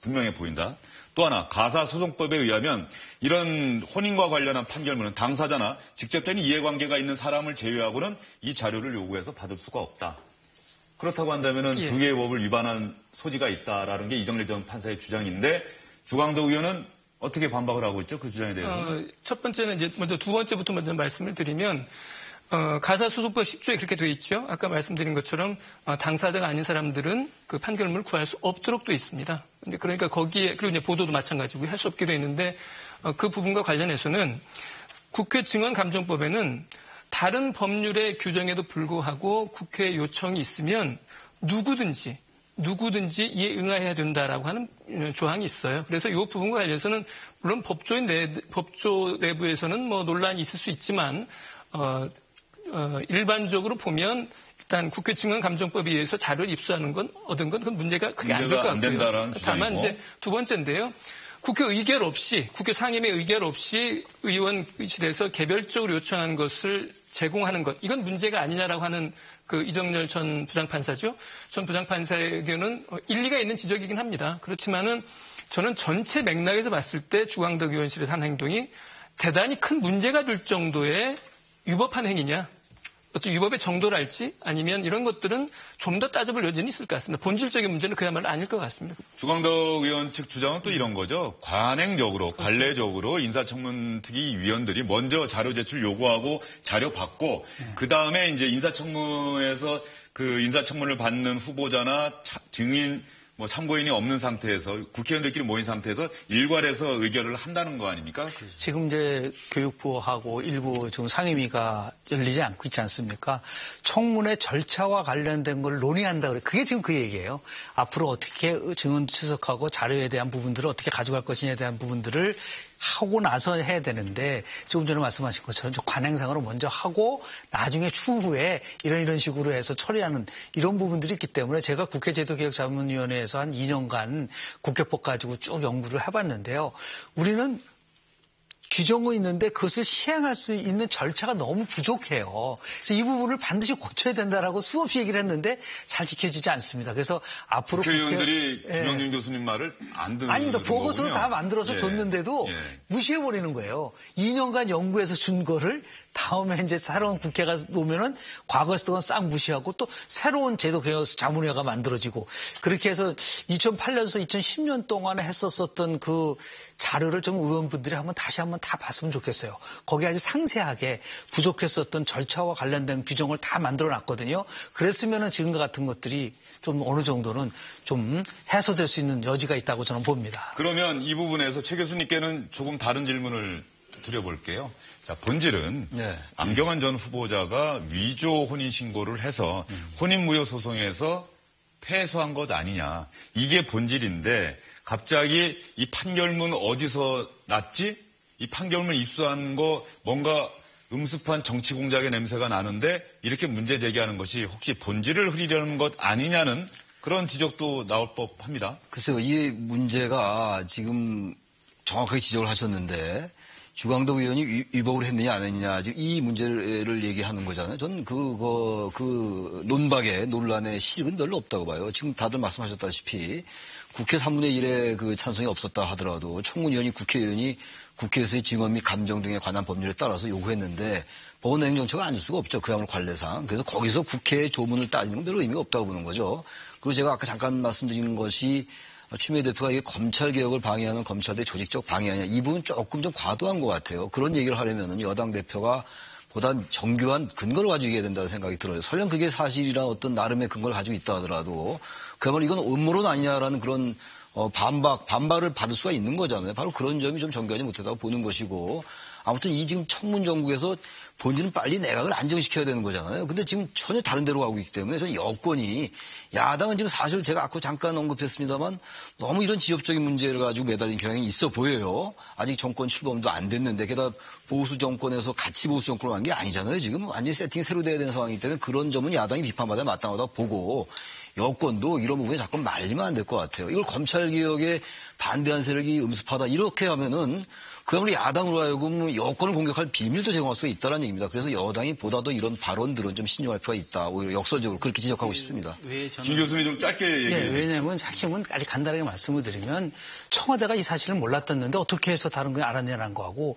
A: 분명해 보인다. 또 하나 가사소송법에 의하면 이런 혼인과 관련한 판결문은 당사자나 직접적인 이해관계가 있는 사람을 제외하고는 이 자료를 요구해서 받을 수가 없다. 그렇다고 한다면은 두 개의 법을 위반한 소지가 있다라는 게 이정래 전 판사의 주장인데 주광덕 의원은 어떻게 반박을 하고 있죠? 그 주장에 대해서.
E: 첫 번째는 이제 먼저 두 번째부터 먼저 말씀을 드리면 가사소송법 10조에 그렇게 돼 있죠. 아까 말씀드린 것처럼 당사자가 아닌 사람들은 그 판결문을 구할 수 없도록 돼 있습니다. 근데 그러니까 거기에 그리고 이제 보도도 마찬가지고 할 수 없게 돼 있는데 그 부분과 관련해서는 국회 증언감정법에는 다른 법률의 규정에도 불구하고 국회 요청이 있으면 누구든지 이에 응하해야 된다라고 하는 조항이 있어요. 그래서 이 부분과 관련해서는 물론 법조 내부에서는 뭐 논란이 있을 수 있지만 일반적으로 보면 일단 국회 증언감정법에 의해서 자료를 입수하는 건 얻은 건 그 문제가 크게 안 될 것 같고요. 다만 이제 두 번째인데요. 국회 의결 없이 국회 상임위 의결 없이 의원실에서 개별적으로 요청한 것을 제공하는 것 이건 문제가 아니냐라고 하는 그 이정열 전 부장판사죠. 전 부장판사의 의견은 일리가 있는 지적이긴 합니다. 그렇지만은 저는 전체 맥락에서 봤을 때 주광덕 의원실의 한 행동이 대단히 큰 문제가 될 정도의 위법한 행위냐. 어떤 위법의 정도랄지 아니면 이런 것들은 좀 더 따져볼 여지는 있을 것 같습니다. 본질적인 문제는 그야말로 아닐 것 같습니다.
A: 주광덕 의원 측 주장은 또 이런 거죠. 관행적으로, 관례적으로 인사청문특위 위원들이 먼저 자료 제출 요구하고 자료 받고 그다음에 이제 인사청문에서 그 인사청문을 받는 후보자나 증인 뭐 참고인이 없는 상태에서 국회의원들끼리 모인 상태에서 일괄해서 의결을 한다는 거 아닙니까?
F: 지금 이제 교육부하고 일부 지금 상임위가 열리지 않고 있지 않습니까? 청문회 절차와 관련된 걸 논의한다 그래. 그게 지금 그 얘기예요. 앞으로 어떻게 증언 추석하고 자료에 대한 부분들을 어떻게 가져갈 것이냐에 대한 부분들을 하고 나서 해야 되는데 조금 전에 말씀하신 것처럼 관행상으로 먼저 하고 나중에 추후에 이런 식으로 해서 처리하는 이런 부분들이 있기 때문에 제가 국회제도개혁자문위원회에서 한 2년간 국회법 가지고 쭉 연구를 해봤는데요. 우리는 규정은 있는데 그것을 시행할 수 있는 절차가 너무 부족해요. 그래서 이 부분을 반드시 고쳐야 된다라고 수없이 얘기를 했는데 잘 지켜지지 않습니다. 그래서 앞으로
A: 국회의원들이 김영준 교수님 말을 안 듣는
F: 아닙니다. 보고서를 다 만들어서 줬는데도 무시해버리는 거예요. 2년간 연구해서 준 거를 다음에 이제 새로운 국회가 오면은 과거에 쓰던 건 싹 무시하고 또 새로운 제도개혁 자문회가 만들어지고 그렇게 해서 2008년에서 2010년 동안에 했었던 그 자료를 좀 의원분들이 다시 한번 다 봤으면 좋겠어요. 거기에 아주 상세하게 부족했었던 절차와 관련된 규정을 다 만들어 놨거든요. 그랬으면은 지금과 같은 것들이 좀 어느 정도는 좀 해소될 수 있는 여지가 있다고 저는 봅니다.
A: 그러면 이 부분에서 최 교수님께는 조금 다른 질문을 드려볼게요. 자, 본질은 안경환 전 후보자가 위조 혼인신고를 해서 혼인무효 소송에서 패소한 것 아니냐. 이게 본질인데 갑자기 이 판결문 어디서 났지? 이 판결문 입수한 거 뭔가 음습한 정치 공작의 냄새가 나는데 이렇게 문제 제기하는 것이 혹시 본질을 흐리려는 것 아니냐는 그런 지적도 나올 법합니다.
G: 글쎄요. 이 문제가 지금 정확하게 지적을 하셨는데 주광덕 의원이 위법을 했느냐 안 했느냐 지금 이 문제를 얘기하는 거잖아요. 저는 그 논박의 논란의 실익은 별로 없다고 봐요. 지금 다들 말씀하셨다시피 국회 3분의 1의 그 찬성이 없었다 하더라도 청문위원이 국회의원이 국회에서의 증언 및 감정 등에 관한 법률에 따라서 요구했는데 법원행정처가 앉을 수가 없죠. 그야말로 관례상. 그래서 거기서 국회의 조문을 따지는 건 별로 의미가 없다고 보는 거죠. 그리고 제가 아까 잠깐 말씀드린 것이 추미애 대표가 이게 검찰개혁을 방해하는 검찰의 조직적 방해 아니냐. 이 부분 조금 좀 과도한 것 같아요. 그런 얘기를 하려면 여당 대표가 보다 정교한 근거를 가지고 얘기해야 된다는 생각이 들어요. 설령 그게 사실이라 어떤 나름의 근거를 가지고 있다 하더라도 그야말로 이건 음모론 아니냐라는 그런 반발을 받을 수가 있는 거잖아요. 바로 그런 점이 좀 정교하지 못했다고 보는 것이고 아무튼 이 지금 청문 정국에서 본질은 빨리 내각을 안정시켜야 되는 거잖아요. 근데 지금 전혀 다른 데로 가고 있기 때문에 저는 여권이 야당은 지금 사실 제가 아까 잠깐 언급했습니다만 너무 이런 지역적인 문제를 가지고 매달린 경향이 있어 보여요. 아직 정권 출범도 안 됐는데 게다가 보수 정권에서 같이 보수 정권으로 간 게 아니잖아요. 지금 완전히 세팅이 새로 돼야 되는 상황이기 때문에 그런 점은 야당이 비판받아야 마땅하다고 보고 여권도 이런 부분에 자꾸 말리면 안 될 것 같아요. 이걸 검찰개혁에 반대한 세력이 음습하다 이렇게 하면은 그야말로 야당으로 하여금 여권을 공격할 비밀도 제공할 수가 있다는 얘기입니다. 그래서 여당이 보다 더 이런 발언들은 좀 신중할 필요가 있다. 오히려 역설적으로 그렇게 지적하고 싶습니다.
A: 김 교수님 좀 짧게 얘기해 주세요.
F: 왜냐하면 핵심은 아주 간단하게 말씀을 드리면 청와대가 이 사실을 몰랐다는데 어떻게 해서 다른 걸 알았냐는 거하고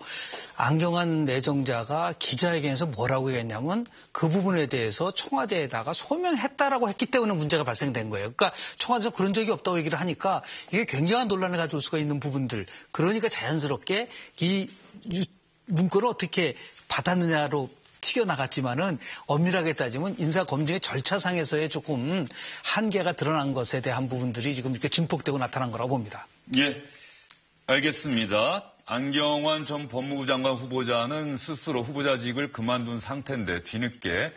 F: 안경환 내정자가 기자회견에서 뭐라고 얘기했냐면 그 부분에 대해서 청와대에다가 소명했다라고 했기 때문에 문제가 발생된 거예요. 그러니까 청와대에서 그런 적이 없다고 얘기를 하니까 이게 굉장한 논란을 가져올 수가 있는 부분들. 그러니까 자연스럽게 이 문건을 어떻게 받았느냐로 튀겨나갔지만은 엄밀하게 따지면 인사검증의 절차상에서의 조금 한계가 드러난 것에 대한 부분들이 지금 이렇게 증폭되고 나타난 거라고 봅니다.
A: 예, 알겠습니다. 안경환 전 법무부 장관 후보자는 스스로 후보자직을 그만둔 상태인데 뒤늦게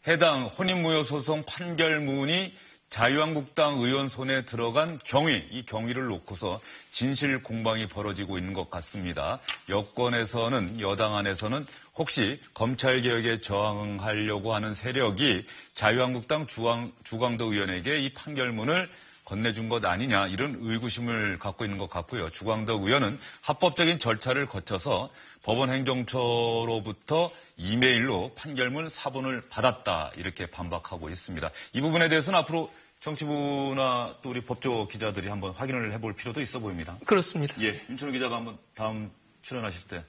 A: 해당 혼인무효소송 판결문이 자유한국당 의원 손에 들어간 경위, 이 경위를 놓고서 진실 공방이 벌어지고 있는 것 같습니다. 여권에서는, 여당 안에서는 혹시 검찰개혁에 저항하려고 하는 세력이 자유한국당 주광덕 의원에게 이 판결문을 건네준 것 아니냐 이런 의구심을 갖고 있는 것 같고요. 주광덕 의원은 합법적인 절차를 거쳐서 법원 행정처로부터 이메일로 판결문 사본을 받았다 이렇게 반박하고 있습니다. 이 부분에 대해서는 앞으로 정치부나 또 우리 법조 기자들이 한번 확인을 해볼 필요도 있어 보입니다.
E: 그렇습니다.
A: 예, 윤철호 기자가 한번 다음 출연하실 때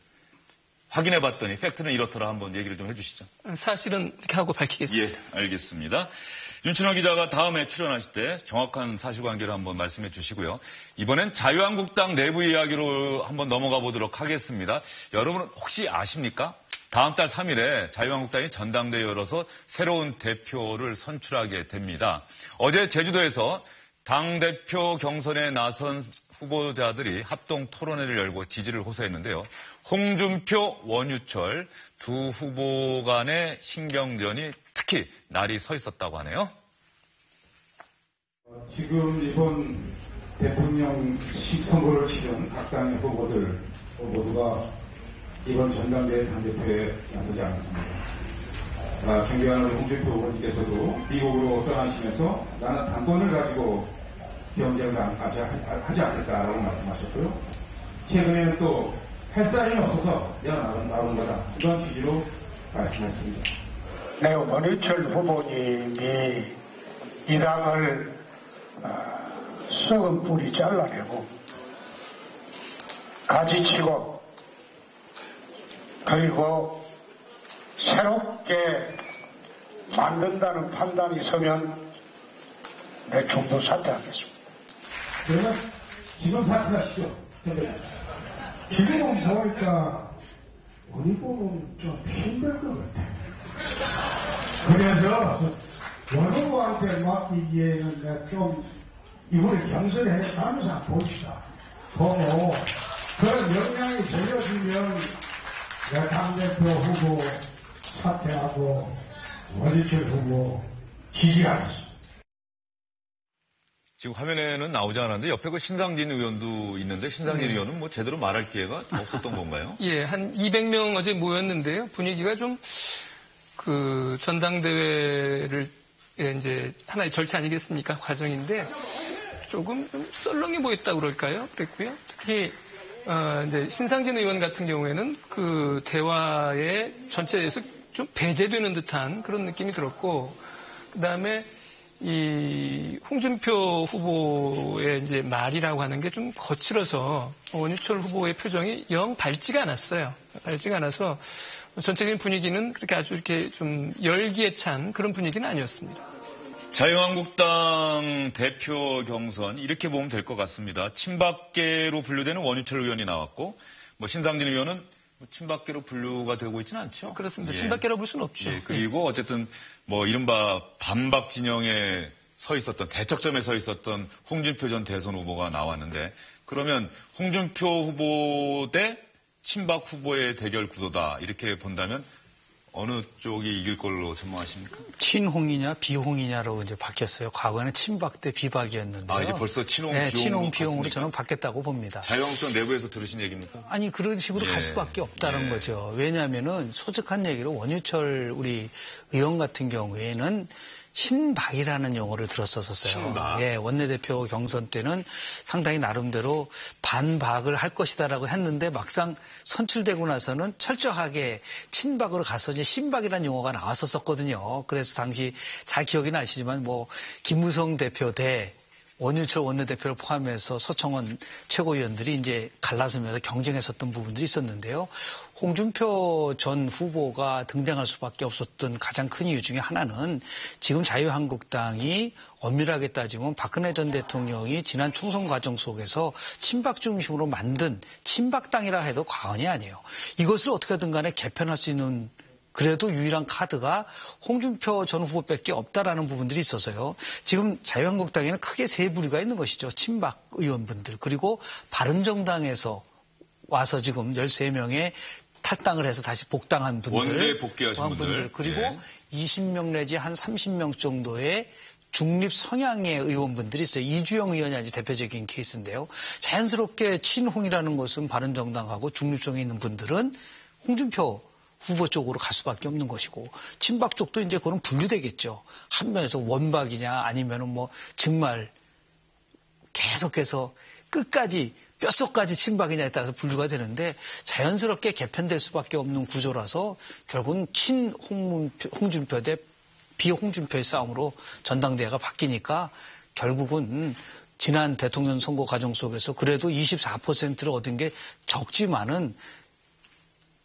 A: 확인해봤더니 팩트는 이렇더라 한번 얘기를 좀 해주시죠.
E: 사실은 이렇게 하고 밝히겠습니다.
A: 예, 알겠습니다. 윤춘호 기자가 다음에 출연하실 때 정확한 사실관계를 한번 말씀해 주시고요. 이번엔 자유한국당 내부 이야기로 한번 넘어가 보도록 하겠습니다. 여러분은 혹시 아십니까? 다음 달 3일에 자유한국당이 전당대회 열어서 새로운 대표를 선출하게 됩니다. 어제 제주도에서 당대표 경선에 나선 후보자들이 합동 토론회를 열고 지지를 호소했는데요. 홍준표, 원유철 두 후보 간의 신경전이 특히 날이 서 있었다고 하네요.
J: 지금 이번 대통령식 선거를 치른 각 당의 후보들 모두가 이번 전당대회 당대표에 나서지 않았습니다. 존경하는 홍준표 후보님께서도 미국으로 떠나시면서 나는 당권을 가지고 경쟁을 하지 않겠다라고 말씀하셨고요. 최근에는 또 할 사람이 없어서 내가 나온 거다. 이런 취지로 말씀했습니다.
K: 네, 원유철 후보님이 이 당을 썩은 뿌리 잘라내고 가지치고 그리고 새롭게 만든다는 판단이 서면 내 중도 사퇴하겠습니다.
J: 그러면 지금 사퇴하시죠. 지금은 뭐랄까 우리 보면 좀 힘들 것 같아요. 그래서 원후보한테 맡기기에는 좀 이번에 경선에 가면서 봅시다. 보고 그런 역량이 보여지면 당대표 후보 사퇴하고 원유철 후보 지지하겠습니다.
A: 지금 화면에는 나오지 않았는데 옆에 그 신상진 의원도 있는데 신상진 의원은 뭐 제대로 말할 기회가 없었던 건가요?
E: 예, 한 200명 어제 모였는데요. 분위기가 좀 그 전당대회를 이제 하나의 절차 아니겠습니까? 과정인데 조금 좀 썰렁해 보였다고 그럴까요? 그랬고요. 특히 이제 신상진 의원 같은 경우에는 그 대화의 전체에서 좀 배제되는 듯한 그런 느낌이 들었고, 그 다음에 이 홍준표 후보의 이제 말이라고 하는 게 좀 거칠어서 원유철 후보의 표정이 영 밝지가 않았어요. 밝지가 않아서 전체적인 분위기는 그렇게 아주 이렇게 좀 열기에 찬 그런 분위기는 아니었습니다.
A: 자유한국당 대표 경선 이렇게 보면 될 것 같습니다. 친박계로 분류되는 원유철 의원이 나왔고, 뭐 신상진 의원은 친박계로 분류가 되고 있지는 않죠.
E: 그렇습니다.
A: 예.
E: 친박계로 볼 수는 없죠.
A: 예, 그리고 어쨌든 뭐 이른바 반박 진영에 서 있었던, 대척점에 서 있었던 홍준표 전 대선 후보가 나왔는데, 그러면 홍준표 후보 대 친박 후보의 대결 구도다 이렇게 본다면 어느 쪽이 이길 걸로 전망하십니까?
F: 친홍이냐 비홍이냐로 이제 바뀌었어요. 과거에는 친박 대 비박이었는데요.
A: 아, 이제 벌써 친홍,
F: 네,
A: 비홍으로
F: 친홍 비홍으로
A: 갔습니까?
F: 저는 바뀌었다고 봅니다.
A: 자유한국당 내부에서 들으신 얘기입니까?
F: 아니 그런 식으로
A: 예.
F: 갈 수밖에 없다는
A: 예.
F: 거죠. 왜냐하면은 솔직한 얘기로 원유철 우리 의원 같은 경우에는 신박이라는 용어를 들었었어요.
A: 신박.
F: 예, 원내대표 경선 때는 상당히 나름대로 반박을 할 것이다라고 했는데 막상 선출되고 나서는 철저하게 친박으로 가서 이제 신박이라는 용어가 나왔었거든요. 그래서 당시 잘 기억이 나시지만 뭐 김무성 대표 대 원유철 원내대표를 포함해서 서청원 최고위원들이 이제 갈라서면서 경쟁했었던 부분들이 있었는데요. 홍준표 전 후보가 등장할 수밖에 없었던 가장 큰 이유 중에 하나는 지금 자유한국당이 엄밀하게 따지면 박근혜 전 대통령이 지난 총선 과정 속에서 친박 중심으로 만든 친박당이라 해도 과언이 아니에요. 이것을 어떻게든 간에 개편할 수 있는 그래도 유일한 카드가 홍준표 전 후보밖에 없다라는 부분들이 있어서요. 지금 자유한국당에는 크게 세 부류가 있는 것이죠. 친박 의원분들 그리고 바른정당에서 와서 지금 13명의 탈당을 해서 다시 복당한 분들.
A: 원내 복귀하신 분들.
F: 그리고
A: 예.
F: 20명 내지 한 30명 정도의 중립 성향의 의원분들이 있어요. 이주영 의원이 아주 대표적인 케이스인데요. 자연스럽게 친홍이라는 것은 바른정당하고 중립성이 있는 분들은 홍준표 후보 쪽으로 갈 수밖에 없는 것이고 친박 쪽도 이제 그건 분류되겠죠. 한 면에서 원박이냐 아니면은 뭐 정말 계속해서 끝까지 뼛속까지 친박이냐에 따라서 분류가 되는데 자연스럽게 개편될 수밖에 없는 구조라서 결국은 친홍준표 대 비홍준표의 싸움으로 전당대회가 바뀌니까 결국은 지난 대통령 선거 과정 속에서 그래도 24%를 얻은 게 적지만은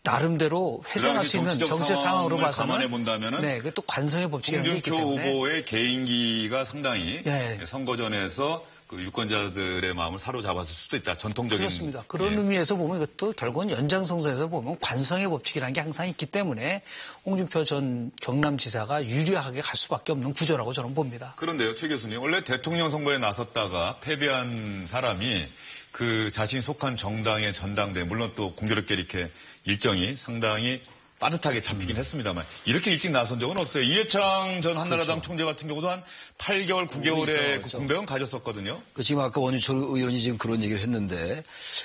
F: 나름대로 회생할 수 있는 정치 상황으로 봐서는
A: 감안해 본다면은
F: 네, 그게 또 관성의 법칙이라는 게 있기
A: 홍준표
F: 때문에
A: 후보의 개인기가 상당히
F: 네.
A: 선거전에서 그 유권자들의 마음을 사로잡았을 수도 있다. 전통적인.
F: 그렇습니다. 그런
A: 예.
F: 의미에서 보면 이것도 결국은 연장선상에서 보면 관성의 법칙이라는 게 항상 있기 때문에 홍준표 전 경남지사가 유리하게 갈 수밖에 없는 구조라고 저는 봅니다.
A: 그런데요, 최 교수님. 원래 대통령 선거에 나섰다가 패배한 사람이 그 자신이 속한 정당의 전당대, 물론 또 공교롭게 이렇게 일정이 상당히 빠듯하게 잡히긴 했습니다만 이렇게 일찍 나선 적은 없어요. 이해창 전 한나라당
G: 그렇죠.
A: 총재 같은 경우도 한 8개월, 9개월의 그
G: 그렇죠.
A: 공백은 가졌었거든요.
G: 지금 아까 원유철 의원이 지금 그런 얘기를 했는데,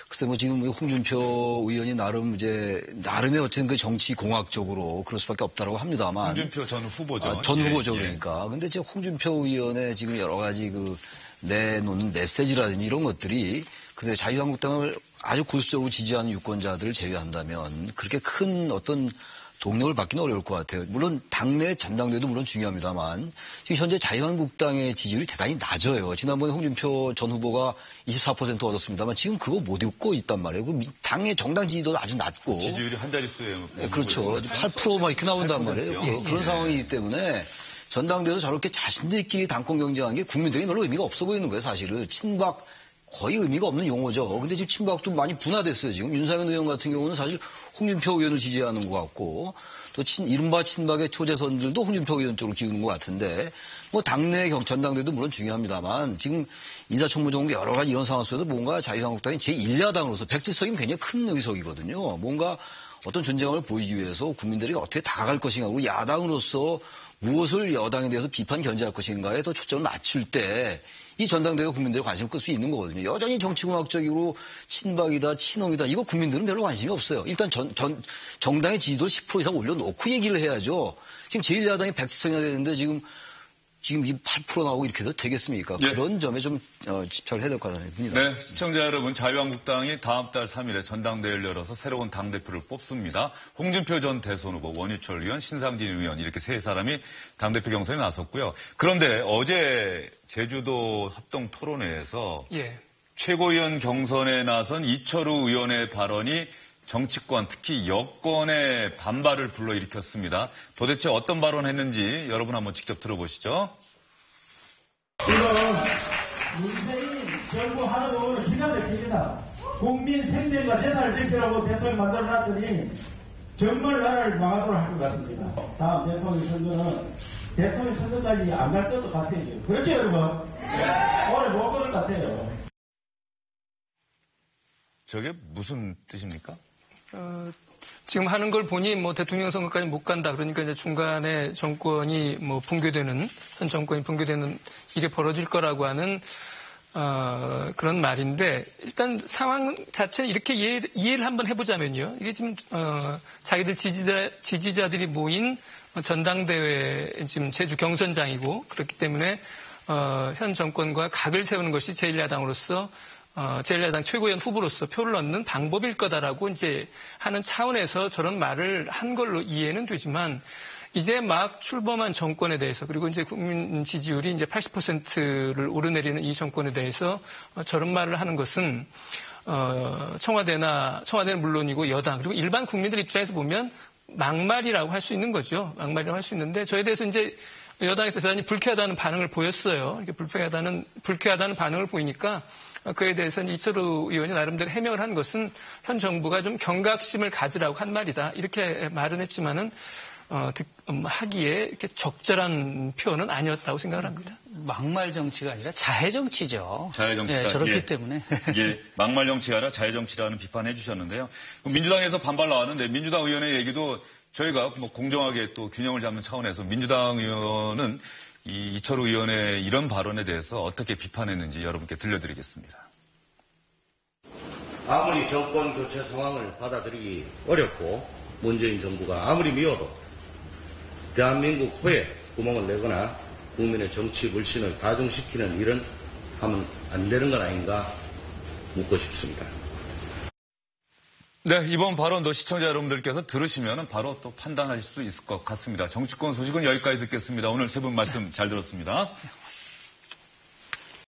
G: 글쎄 뭐 지금 홍준표 의원이 나름의 어쨌든 그 정치 공학적으로 그럴 수밖에 없다라고 합니다만.
A: 홍준표 전 후보죠.
G: 전
A: 예,
G: 후보죠,
A: 예.
G: 그러니까. 근데 지금 홍준표 의원의 지금 여러 가지 그 내놓는 메시지라든지 이런 것들이 글쎄 자유한국당을 아주 골수적으로 지지하는 유권자들을 제외한다면 그렇게 큰 어떤 동력을 받기는 어려울 것 같아요. 물론 당내 전당대회도 물론 중요합니다만 지금 현재 자유한국당의 지지율이 대단히 낮아요. 지난번에 홍준표 전 후보가 24% 얻었습니다만 지금 그거 못 얻고 있단 말이에요. 당의 정당 지지도도 아주 낮고.
A: 지지율이 한 자릿수예요.
G: 네, 그렇죠. 8% 막 이렇게 나온단 말이에요. 그런 상황이기 때문에 전당대회에서 저렇게 자신들끼리 당권 경쟁하는 게 국민들에게 별로 의미가 없어 보이는 거예요. 사실은. 친박 거의 의미가 없는 용어죠. 근데 지금 친박도 많이 분화됐어요. 지금 윤상현 의원 같은 경우는 사실 홍준표 의원을 지지하는 것 같고 또 이른바 친박의 초재선들도 홍준표 의원 쪽으로 기우는 것 같은데 뭐 당내 전당대회도 물론 중요합니다만 지금 인사청문정국 여러 가지 이런 상황 속에서 뭔가 자유한국당이 제1야당으로서 백지석이면 굉장히 큰 의석이거든요. 뭔가 어떤 존재감을 보이기 위해서 국민들이 어떻게 다가갈 것인가 그리고 야당으로서 무엇을 여당에 대해서 비판 견제할 것인가에 더 초점을 맞출 때 이 전당대회가 국민들의 관심을 끌 수 있는 거거든요. 여전히 정치공학적으로 친박이다, 친홍이다 이거 국민들은 별로 관심이 없어요. 일단 정당의 지지도 10% 이상 올려놓고 얘기를 해야죠. 지금 제1야당이 100석이나 되는데 지금 이 8% 나오고 이렇게 해도 되겠습니까?
A: 네.
G: 그런 점에 좀 집착을 해야 될 것 같습니다.
A: 네, 시청자 여러분, 자유한국당이 다음 달 3일에 전당대회를 열어서 새로운 당대표를 뽑습니다. 홍준표 전 대선 후보, 원유철 의원, 신상진 의원 이렇게 세 사람이 당대표 경선에 나섰고요. 그런데 어제 제주도 합동토론회에서 최고위원 경선에 나선 이철우 의원의 발언이 정치권, 특히 여권의 반발을 불러일으켰습니다. 도대체 어떤 발언을 했는지 여러분 한번 직접 들어보시죠.
J: 이거 문재인 정부 하는 거는 기가 막힙니다. 국민 생명과 재산을 지키라고 대통령 만들어놨더니 정말 나라를 망하도록 할 것 같습니다. 다음 대통령 선거는 대통령 선거까지 안 갈 것도 같아요. 그렇죠, 여러분? 오늘 못 걸을 것 같아요.
A: 저게 무슨 뜻입니까?
E: 지금 하는 걸 보니 뭐 대통령 선거까지 못 간다. 그러니까 이제 중간에 정권이 뭐 붕괴되는, 현 정권이 붕괴되는 일이 벌어질 거라고 하는 그런 말인데, 일단 상황 자체는 이렇게 이해를 한번 해보자면요. 이게 지금 자기들 지지자들이 모인 전당대회 지금 제주 경선장이고, 그렇기 때문에 현 정권과 각을 세우는 것이 제1야당으로서 제1야당 최고위원 후보로서 표를 얻는 방법일 거다라고 이제 하는 차원에서 저런 말을 한 걸로 이해는 되지만, 이제 막 출범한 정권에 대해서, 그리고 이제 국민 지지율이 이제 80%를 오르내리는 이 정권에 대해서 저런 말을 하는 것은 청와대는 물론이고 여당, 그리고 일반 국민들 입장에서 보면 막말이라고 할 수 있는 거죠. 막말이라고 할 수 있는데, 저에 대해서 이제 여당에서 대단히 불쾌하다는 반응을 보였어요. 이렇게 불쾌하다는 반응을 보이니까 그에 대해서는 이철우 의원이 나름대로 해명을 한 것은 현 정부가 좀 경각심을 가지라고 한 말이다. 이렇게 말은 했지만은 하기에 이렇게 적절한 표현은 아니었다고 생각을 합니다.
F: 막말 정치가 아니라 자해 정치죠.
A: 자해 정치가.
F: 저렇기 때문에.
A: 막말 정치가 아니라 자해 정치라는 비판해 주셨는데요. 민주당에서 반발 나왔는데 민주당 의원의 얘기도 저희가 뭐 공정하게 또 균형을 잡는 차원에서 민주당 의원은 이철우 의원의 이런 발언에 대해서 어떻게 비판했는지 여러분께 들려드리겠습니다.
L: 아무리 정권 교체 상황을 받아들이기 어렵고 문재인 정부가 아무리 미워도 대한민국 후에 구멍을 내거나 국민의 정치 불신을 가중시키는 일은 하면 안 되는 건 아닌가 묻고 싶습니다.
A: 네, 이번 발언도 시청자 여러분들께서 들으시면 바로 또 판단하실 수 있을 것 같습니다. 정치권 소식은 여기까지 듣겠습니다. 오늘 세 분 말씀 잘 들었습니다.
F: 네, 고맙습니다.